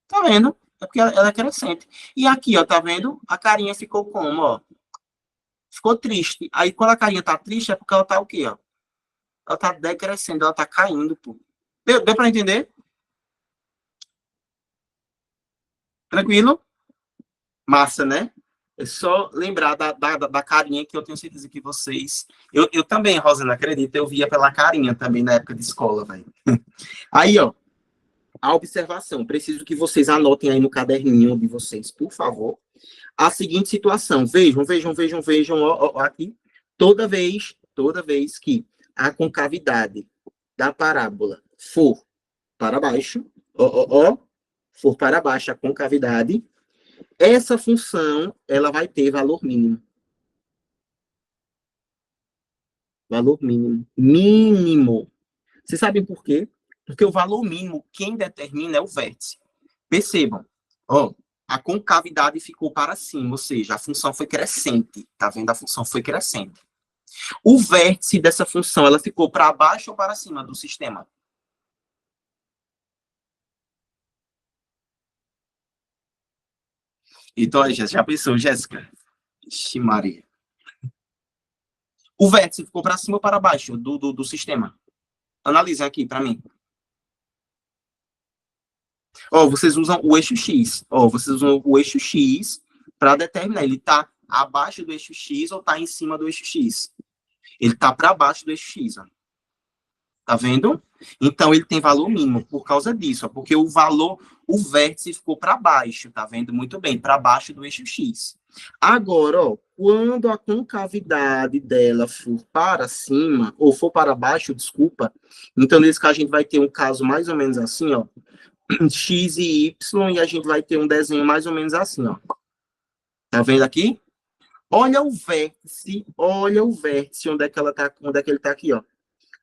Tá vendo? É porque ela é crescente. E aqui, ó, tá vendo? A carinha ficou como, ó? Ficou triste. Aí, quando a carinha tá triste, é porque ela tá o quê, ó? Ela tá decrescendo, ela tá caindo, pô. Deu pra entender? Tranquilo? Massa, né? É só lembrar da carinha que eu tenho certeza que vocês... Eu também, Rosana, acredita, eu via pela carinha também na época de escola, velho. Aí, ó. a observação, preciso que vocês anotem aí no caderninho de vocês, por favor, a seguinte situação. Vejam, ó, aqui. Toda vez que a concavidade da parábola for para baixo, for para baixo a concavidade, essa função, ela vai ter valor mínimo. Valor mínimo. Mínimo. Vocês sabem por quê? Porque o valor mínimo, quem determina é o vértice. Percebam, ó, a concavidade ficou para cima, ou seja, a função foi crescente. Tá vendo? A função foi crescente. O vértice dessa função, ela ficou para baixo ou para cima do sistema? Então, já pensou, Jéssica? Ixi, Maria. O vértice ficou para cima ou para baixo do sistema? Analisa aqui para mim. Ó, vocês usam o eixo X. Ó, vocês usam o eixo X para determinar. Ele está abaixo do eixo X ou está em cima do eixo X? Ele está para baixo do eixo X. Ó. Tá vendo? Então, ele tem valor mínimo por causa disso. Ó, porque o vértice ficou para baixo. Tá vendo? Muito bem, para baixo do eixo X. Agora, ó, quando a concavidade dela for para cima, ou for para baixo, desculpa, então nesse caso a gente vai ter um caso mais ou menos assim, ó, X e Y, e a gente vai ter um desenho mais ou menos assim, ó. Tá vendo aqui? Olha o vértice, onde é que ele tá aqui, ó.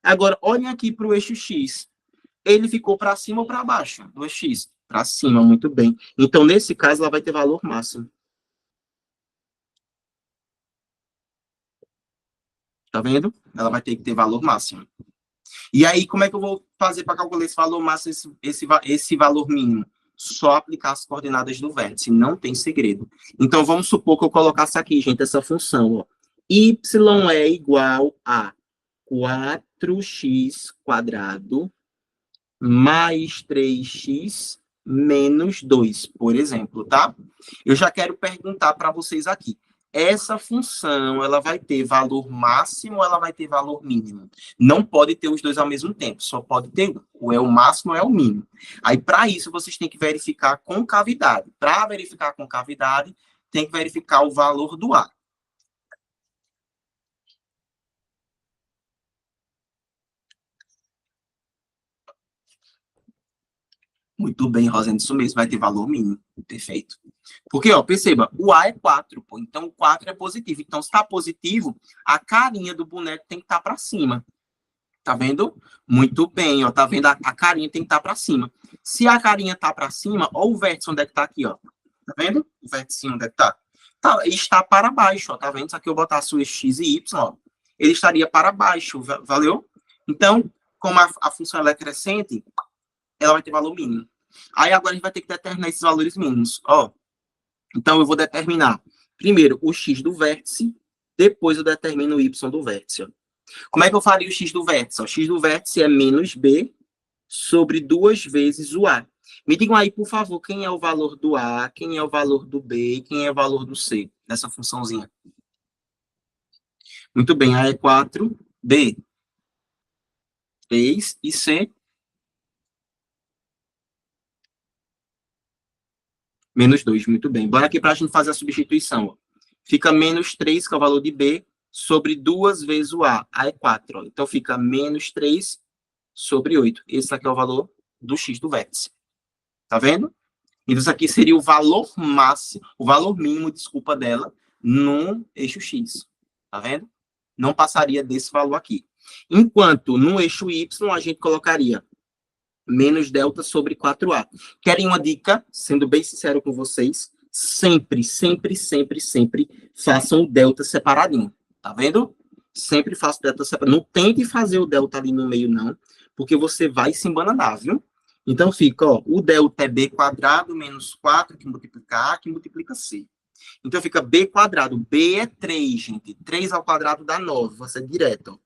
Agora, olhem aqui para o eixo X. Ele ficou para cima ou para baixo do eixo X? Para cima, muito bem. Então, nesse caso, ela vai ter valor máximo. Tá vendo? Ela vai ter que ter valor máximo. E aí, como é que eu vou fazer para calcular esse valor máximo, esse valor mínimo? Só aplicar as coordenadas do vértice, não tem segredo. Então, vamos supor que eu colocasse aqui, gente, essa função, ó. Y é igual a 4x quadrado mais 3x menos 2, por exemplo, tá? Eu já quero perguntar para vocês aqui. Essa função, ela vai ter valor máximo ou ela vai ter valor mínimo? Não pode ter os dois ao mesmo tempo, só pode ter um. Ou é o máximo ou é o mínimo. Aí, para isso, vocês têm que verificar a concavidade. Para verificar a concavidade, tem que verificar o valor do A. Muito bem, Rosane, isso mesmo, vai ter valor mínimo. Perfeito. Porque, ó, perceba, o A é 4, pô, então o 4 é positivo. Então, se está positivo, a carinha do boneco tem que estar para cima. Tá vendo? Muito bem, ó, tá vendo? A carinha tem que estar para cima. Se a carinha tá para cima, ó o vértice onde é que tá aqui, ó. Tá vendo? O vértice onde é que tá? Está para baixo, ó, tá vendo? Se aqui eu botasse o x e y, ó, ele estaria para baixo, valeu? Então, como a função ela é crescente, ela vai ter valor mínimo. Aí agora a gente vai ter que determinar esses valores mínimos, ó. Então, eu vou determinar, primeiro, o x do vértice, depois eu determino o y do vértice, ó. Como é que eu faria o x do vértice? O x do vértice é menos b sobre 2 vezes o a. Me digam aí, por favor, quem é o valor do a, quem é o valor do b, quem é o valor do c, nessa funçãozinha. Muito bem, a é 4, b 3 e c menos 2. Muito bem. Bora aqui para a gente fazer a substituição. Ó. Fica menos 3, que é o valor de b, sobre 2 vezes o a. A é 4. Ó. Então, fica menos 3 sobre 8. Esse aqui é o valor do x do vértice. Tá vendo? Então, isso aqui seria o valor máximo, o valor mínimo, desculpa, dela, no eixo x. Tá vendo? Não passaria desse valor aqui. Enquanto no eixo y, a gente colocaria menos delta sobre 4a. Querem uma dica? Sendo bem sincero com vocês, sempre façam o delta separadinho. Tá vendo? Sempre faça o delta separado. Não tente fazer o delta ali no meio, não, porque você vai se embananar, viu? Então fica, ó, o delta é b quadrado menos 4, que multiplica a, que multiplica c. Então fica b quadrado. B é 3, gente. 3 ao quadrado dá 9. Vai ser direto, ó.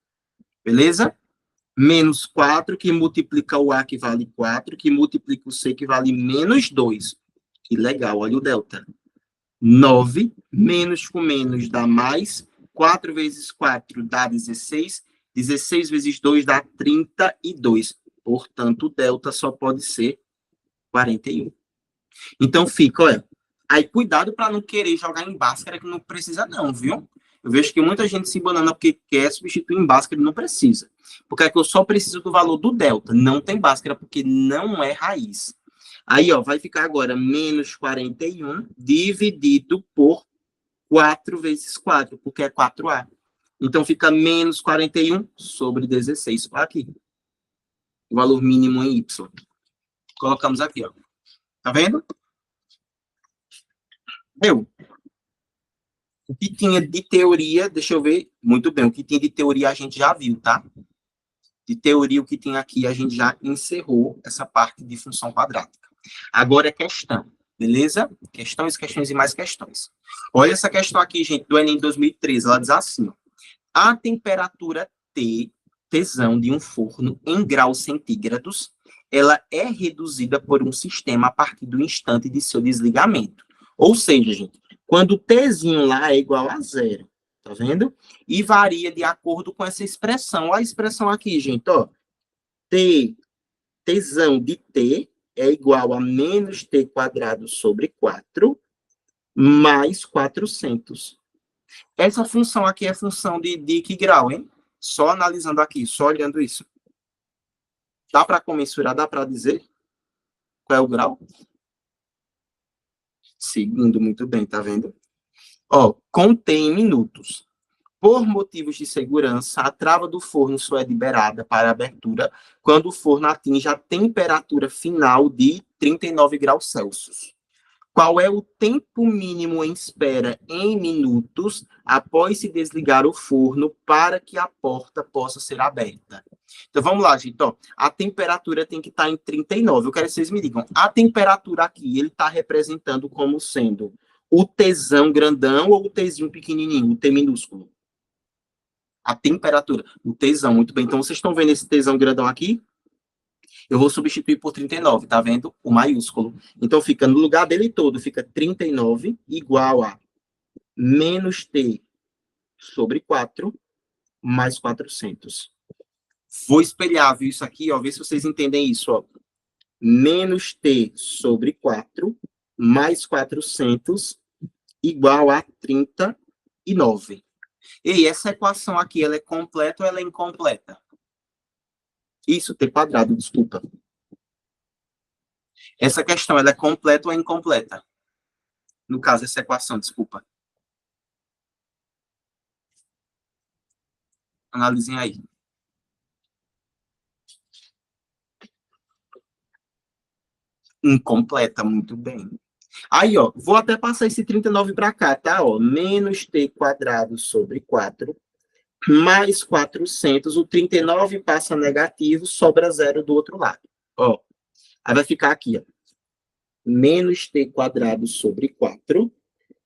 Beleza? Menos 4, que multiplica o A, que vale 4, que multiplica o C, que vale menos 2. Que legal, olha o delta. 9, menos com menos dá mais, 4 vezes 4 dá 16, 16 vezes 2 dá 32. Portanto, o delta só pode ser 41. Então fica, olha. Aí cuidado para não querer jogar em Bhaskara que não precisa não, viu? Eu vejo que muita gente se banana porque quer substituir em Bhaskara e não precisa. Porque é que eu só preciso do valor do delta. Não tem Bhaskara porque não é raiz. Aí, ó, vai ficar agora menos 41 dividido por 4 vezes 4, porque é 4A. Então fica menos 41 sobre 16. Olha aqui. O valor mínimo em Y. Colocamos aqui, ó. Tá vendo? O que tinha de teoria, deixa eu ver, muito bem, o que tinha de teoria a gente já viu, tá? De teoria, o que tem aqui, a gente já encerrou essa parte de função quadrática. Agora é questão, beleza? Questões, questões e mais questões. Olha essa questão aqui, gente, do Enem 2013, ela diz assim, ó, a temperatura T, tesão de um forno em graus centígrados, ela é reduzida por um sistema a partir do instante de seu desligamento. Ou seja, gente, quando o Tzinho lá é igual a zero, tá vendo? E varia de acordo com essa expressão. Olha a expressão aqui, gente, ó. Tesão de T é igual a menos T quadrado sobre 4 mais 400. Essa função aqui é função de que grau, hein? Só analisando aqui, só olhando isso. Dá para comensurar, dá para dizer qual é o grau? Segundo, muito bem, tá vendo? Ó, contém minutos. Por motivos de segurança, a trava do forno só é liberada para abertura quando o forno atinge a temperatura final de 39 graus Celsius. Qual é o tempo mínimo em espera em minutos após se desligar o forno para que a porta possa ser aberta? Então, vamos lá, gente. Ó, a temperatura tem que estar em 39. Eu quero que vocês me digam. A temperatura aqui, ele está representando como sendo o Tzão grandão ou o Tzinho pequenininho, o T minúsculo? A temperatura. O Tzão, muito bem. Então, vocês estão vendo esse Tzão grandão aqui? Eu vou substituir por 39, tá vendo? O maiúsculo. Então, fica no lugar dele todo, fica 39 igual a menos T sobre 4 mais 400. Vou espelhar, viu, isso aqui, ó, ver se vocês entendem isso, ó. Menos T sobre 4 mais 400 igual a 39. E essa equação aqui, ela é completa ou ela é incompleta? Isso, T quadrado, desculpa. Essa questão, ela é completa ou é incompleta? No caso, essa equação, desculpa. Analisem aí. Incompleta, muito bem. Aí, ó, vou até passar esse 39 para cá, tá? Ó, menos T quadrado sobre 4 mais 400. O 39 passa negativo, sobra zero do outro lado. Ó, aí vai ficar aqui, ó. Menos T quadrado sobre 4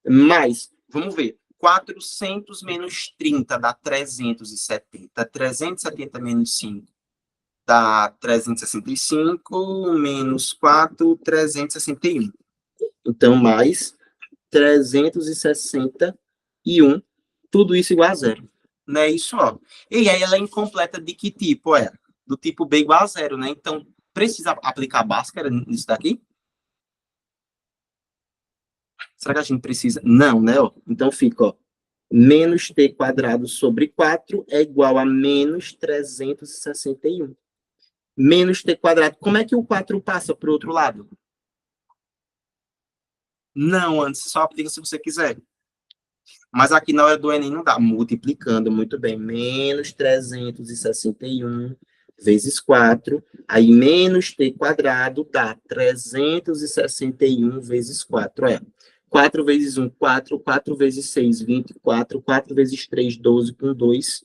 mais, vamos ver, 400 menos 30 dá 370. 370 menos 5 dá 365, menos 4, 361. Então, mais 361, tudo isso igual a zero. Não é isso, ó. E aí ela é incompleta de que tipo? É do tipo B igual a zero, né? Então, precisa aplicar Bhaskara nisso daqui? Será que a gente precisa? Não, né? Ó. Então, fica, ó. Menos T quadrado sobre 4 é igual a menos 361. Menos T quadrado. Como é que o 4 passa para o outro lado? Não, antes só aplica se você quiser. Mas aqui na hora do Enem não dá. Multiplicando, muito bem. Menos 361 vezes 4. Aí, menos T quadrado dá 361 vezes 4. É. 4 vezes 1, 4. 4 vezes 6, 24. 4 vezes 3, 12. Com 2,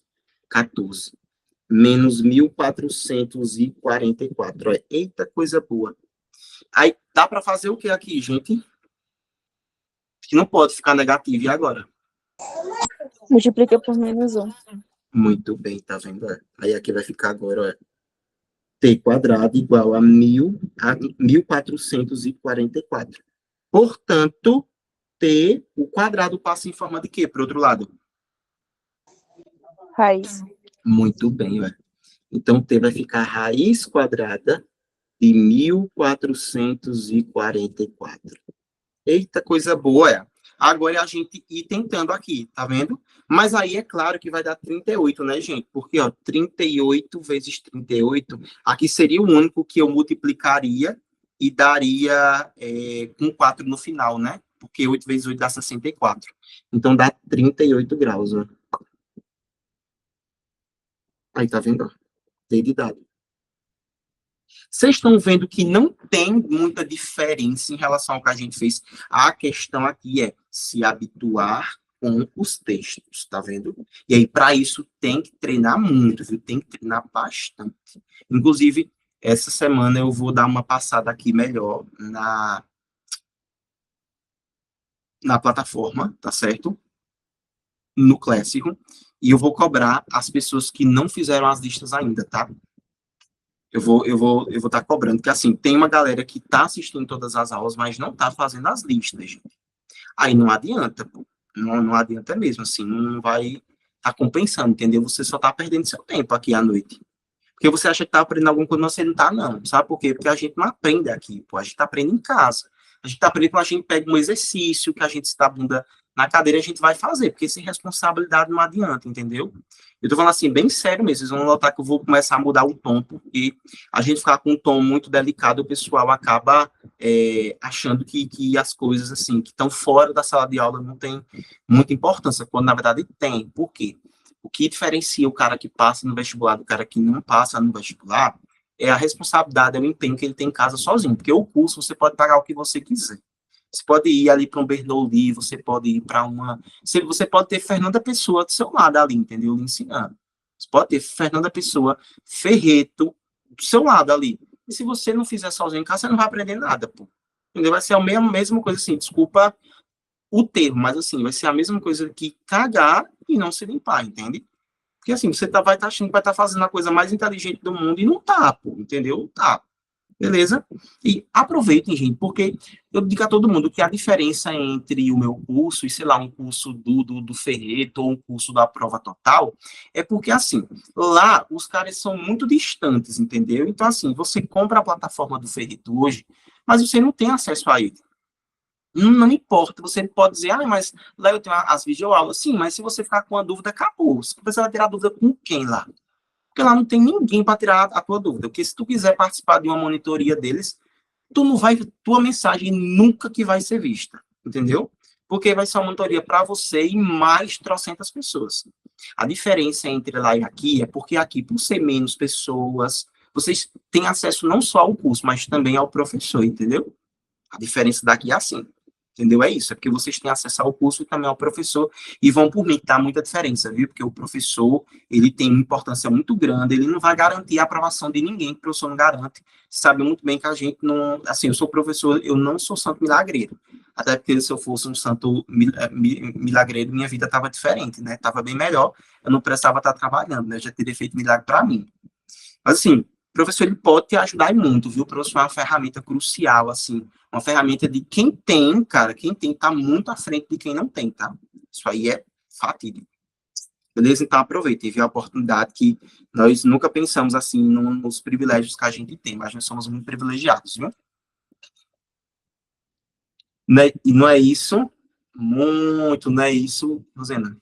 14. Menos 1.444. É. Eita, coisa boa. Aí, dá para fazer o que aqui, gente? Que não pode ficar negativo. E agora?
Multiplica por menos 1.
Muito bem, tá vendo? Aí aqui vai ficar agora, ó, T quadrado igual a 1.444. Portanto, T, o quadrado passa em forma de quê, para o outro lado?
Raiz.
Muito bem, ó. Então, T vai ficar raiz quadrada de 1.444. Eita, coisa boa, é. Agora é a gente ir tentando aqui, tá vendo? Mas aí é claro que vai dar 38, né, gente? Porque, ó, 38 vezes 38, aqui seria o único que eu multiplicaria e daria com 4 no final, né? Porque 8 vezes 8 dá 64. Então dá 38 graus, ó. Aí, tá vendo? Tem de dado. Vocês estão vendo que não tem muita diferença em relação ao que a gente fez. A questão aqui é se habituar com os textos, tá vendo? E aí, para isso, tem que treinar muito, viu? Tem que treinar bastante. Inclusive, essa semana eu vou dar uma passada aqui melhor na plataforma, tá certo? No Classroom. E eu vou cobrar as pessoas que não fizeram as listas ainda, tá? Eu vou estar cobrando, porque assim, tem uma galera que está assistindo todas as aulas, mas não está fazendo as listas, gente. Aí não adianta, pô. Não adianta mesmo, assim, não vai estar compensando, entendeu? Você só está perdendo seu tempo aqui à noite. Porque você acha que está aprendendo alguma coisa, mas você não está, não. Sabe por quê? Porque a gente não aprende aqui, pô. A gente aprende em casa. A gente aprende quando a gente pega um exercício, que a gente está a bunda na cadeira, a gente vai fazer, porque sem responsabilidade não adianta, entendeu? Eu tô falando assim, bem sério mesmo, vocês vão notar que eu vou começar a mudar o tom, porque a gente ficar com um tom muito delicado, o pessoal acaba achando que as coisas, assim, que estão fora da sala de aula não tem muita importância, quando na verdade tem. Por quê? O que diferencia o cara que passa no vestibular do cara que não passa no vestibular é a responsabilidade, é o empenho que ele tem em casa sozinho, porque o curso você pode pagar o que você quiser. Você pode ir ali para um Bernoulli, você pode ir para uma... Você pode ter Fernanda Pessoa do seu lado ali, entendeu? Lhe ensinando. Você pode ter Fernanda Pessoa, Ferreto, do seu lado ali. E se você não fizer sozinho em casa, você não vai aprender nada, pô. Entendeu? Vai ser a mesma coisa assim, desculpa o termo, mas assim, vai ser a mesma coisa que cagar e não se limpar, entende? Porque assim, você vai estar achando que vai estar fazendo a coisa mais inteligente do mundo e não tá, pô, entendeu? Tá. Beleza? E aproveitem, gente, porque eu digo a todo mundo que a diferença entre o meu curso e, sei lá, um curso do Ferreto ou um curso da Prova Total é porque, assim, lá os caras são muito distantes, entendeu? Então, assim, você compra a plataforma do Ferreto hoje, mas você não tem acesso a ele. Não importa, você pode dizer, mas lá eu tenho as videoaulas. Sim, mas se você ficar com a dúvida, acabou. Você vai tirar dúvida com quem lá? Porque lá não tem ninguém para tirar a tua dúvida. Porque se tu quiser participar de uma monitoria deles, tua mensagem nunca que vai ser vista, entendeu? Porque vai ser uma monitoria para você e mais trocentas pessoas. A diferença entre lá e aqui é porque aqui, por ser menos pessoas, vocês têm acesso não só ao curso, mas também ao professor, entendeu? A diferença daqui é assim. Entendeu? É isso, é porque vocês têm acesso ao curso e também ao professor, e vão por mim, que dá muita diferença, viu? Porque o professor, ele tem uma importância muito grande, ele não vai garantir a aprovação de ninguém, que o professor não garante, sabe muito bem que a gente não, assim, eu sou professor, eu não sou santo milagreiro, até porque se eu fosse um santo milagreiro, minha vida estava diferente, né? Estava bem melhor, eu não precisava estar trabalhando, né? Eu já teria feito milagre para mim. Mas, assim, o professor, ele pode te ajudar muito, viu? O professor é uma ferramenta crucial, assim, uma ferramenta de quem tem, cara, quem tem tá muito à frente de quem não tem, tá? Isso aí é fatídico. Beleza? Então, aproveitem, viu? A oportunidade que nós nunca pensamos, assim, nos privilégios que a gente tem, mas nós somos muito privilegiados, viu? E não é isso, muito, não é isso, Rosena.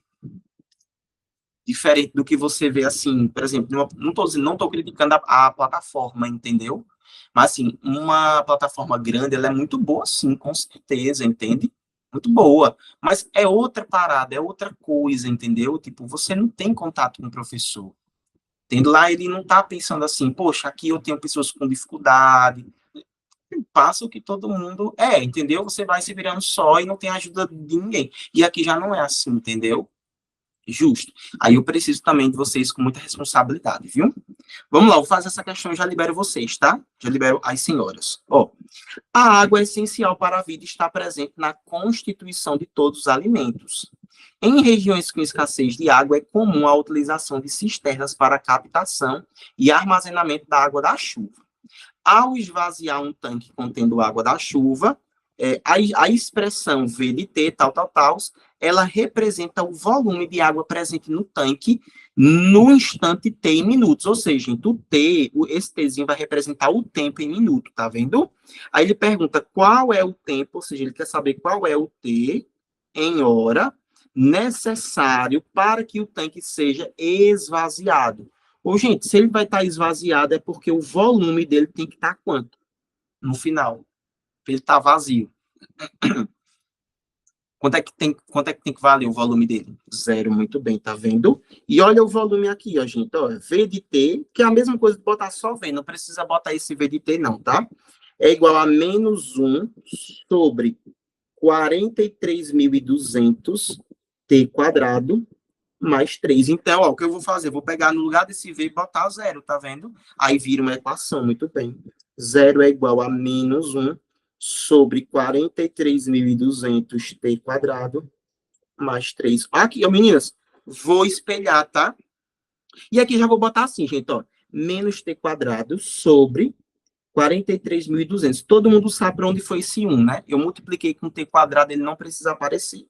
Diferente do que você vê, assim, por exemplo, não estou criticando a plataforma, entendeu? Mas, assim, uma plataforma grande, ela é muito boa, sim, com certeza, entende? Muito boa. Mas é outra parada, é outra coisa, entendeu? Tipo, você não tem contato com o professor. Tendo lá, ele não está pensando assim, poxa, aqui eu tenho pessoas com dificuldade. Passa o que todo mundo entendeu? Você vai se virando só e não tem ajuda de ninguém. E aqui já não é assim, entendeu? Justo. Aí eu preciso também de vocês com muita responsabilidade, viu? Vamos lá, vou fazer essa questão e já libero vocês, tá? Já libero as senhoras. Ó, a água é essencial para a vida e está presente na constituição de todos os alimentos. Em regiões com escassez de água, é comum a utilização de cisternas para captação e armazenamento da água da chuva. Ao esvaziar um tanque contendo água da chuva, a expressão V de T, tal, ela representa o volume de água presente no tanque no instante T em minutos. Ou seja, gente, o T, esse Tzinho vai representar o tempo em minuto, tá vendo? Aí ele pergunta qual é o tempo, ou seja, ele quer saber qual é o T em hora necessário para que o tanque seja esvaziado. Ou, gente, se ele vai estar esvaziado é porque o volume dele tem que estar quanto? No final. Ele está vazio. Quanto é que tem que valer o volume dele? 0, muito bem, tá vendo? E olha o volume aqui, ó, gente, ó, V de T, que é a mesma coisa de botar só V, não precisa botar esse V de T não, tá? É igual a menos 1 sobre 43.200 T quadrado mais 3. Então, ó, o que eu vou fazer? Vou pegar no lugar desse V e botar 0, tá vendo? Aí vira uma equação, muito bem. 0 é igual a menos 1 sobre 43.200 T quadrado mais 3. Aqui, ó, meninas, vou espelhar, tá? E aqui já vou botar assim, gente, ó. Menos T quadrado sobre 43.200. Todo mundo sabe para onde foi esse 1, né? Eu multipliquei com T quadrado, ele não precisa aparecer.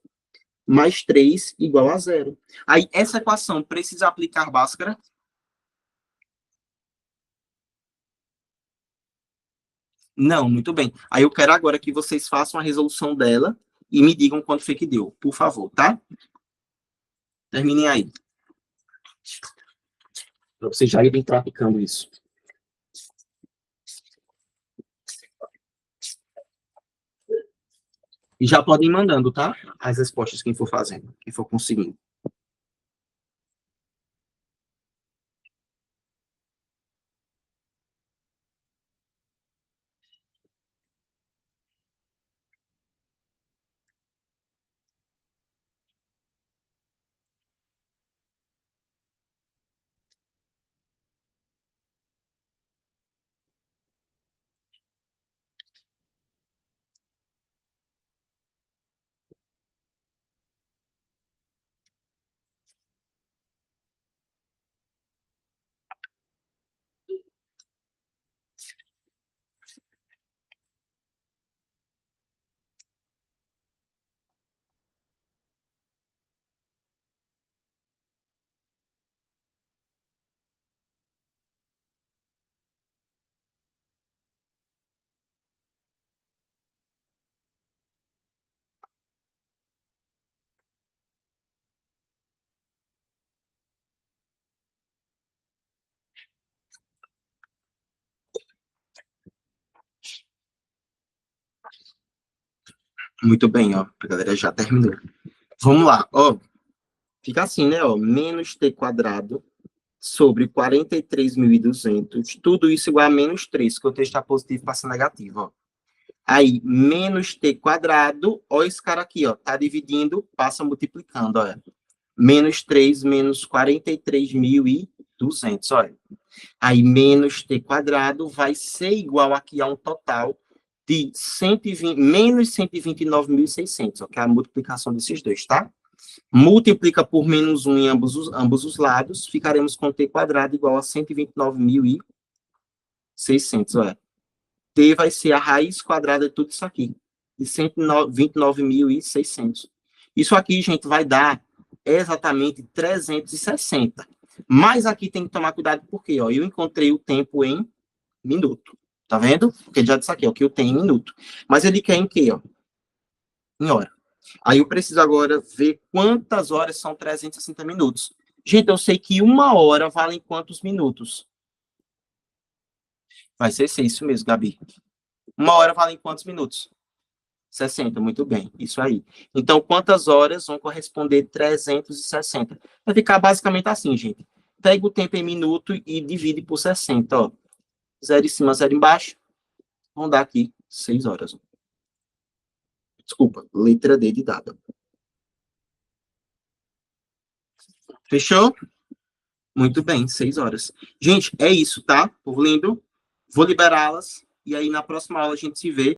Mais 3 igual a 0. Aí, essa equação precisa aplicar Bhaskara? Não, muito bem. Aí eu quero agora que vocês façam a resolução dela e me digam quanto foi que deu, por favor, tá? Terminem aí. Para vocês já irem praticando isso. E já podem ir mandando, tá? As respostas, quem for fazendo, quem for conseguindo. Muito bem, ó. A galera já terminou. Vamos lá, ó. Fica assim, né, ó. Menos T quadrado sobre 43.200. Tudo isso igual a menos 3, que o texto está positivo passa negativo, ó. Aí, menos T quadrado, ó esse cara aqui, ó. Tá dividindo, passa multiplicando, ó. Menos 3 menos 43.200, olha. Aí, menos T quadrado vai ser igual aqui a um total de 120, menos 129.600, ó, que é a multiplicação desses dois, tá? Multiplica por menos 1 em ambos os lados, ficaremos com T quadrado igual a 129.600, olha. T vai ser a raiz quadrada de tudo isso aqui, de 129.600. Isso aqui, gente, vai dar exatamente 360. Mas aqui tem que tomar cuidado, porque, ó, eu encontrei o tempo em minuto. Tá vendo? Porque já disse aqui, ó, que eu tenho em minuto. Mas ele quer em quê, ó? Em hora. Aí eu preciso agora ver quantas horas são 360 minutos. Gente, eu sei que 1 hora vale em quantos minutos? Vai ser 6, isso mesmo, Gabi. 1 hora vale em quantos minutos? 60, muito bem, isso aí. Então, quantas horas vão corresponder 360? Vai ficar basicamente assim, gente. Pega o tempo em minuto e divide por 60, ó. 0 em cima, 0 embaixo. Vão dar aqui 6 horas. Desculpa, letra D de dado. Fechou? Muito bem, 6 horas. Gente, é isso, tá? Povo lindo. Vou liberá-las. E aí, na próxima aula, a gente se vê.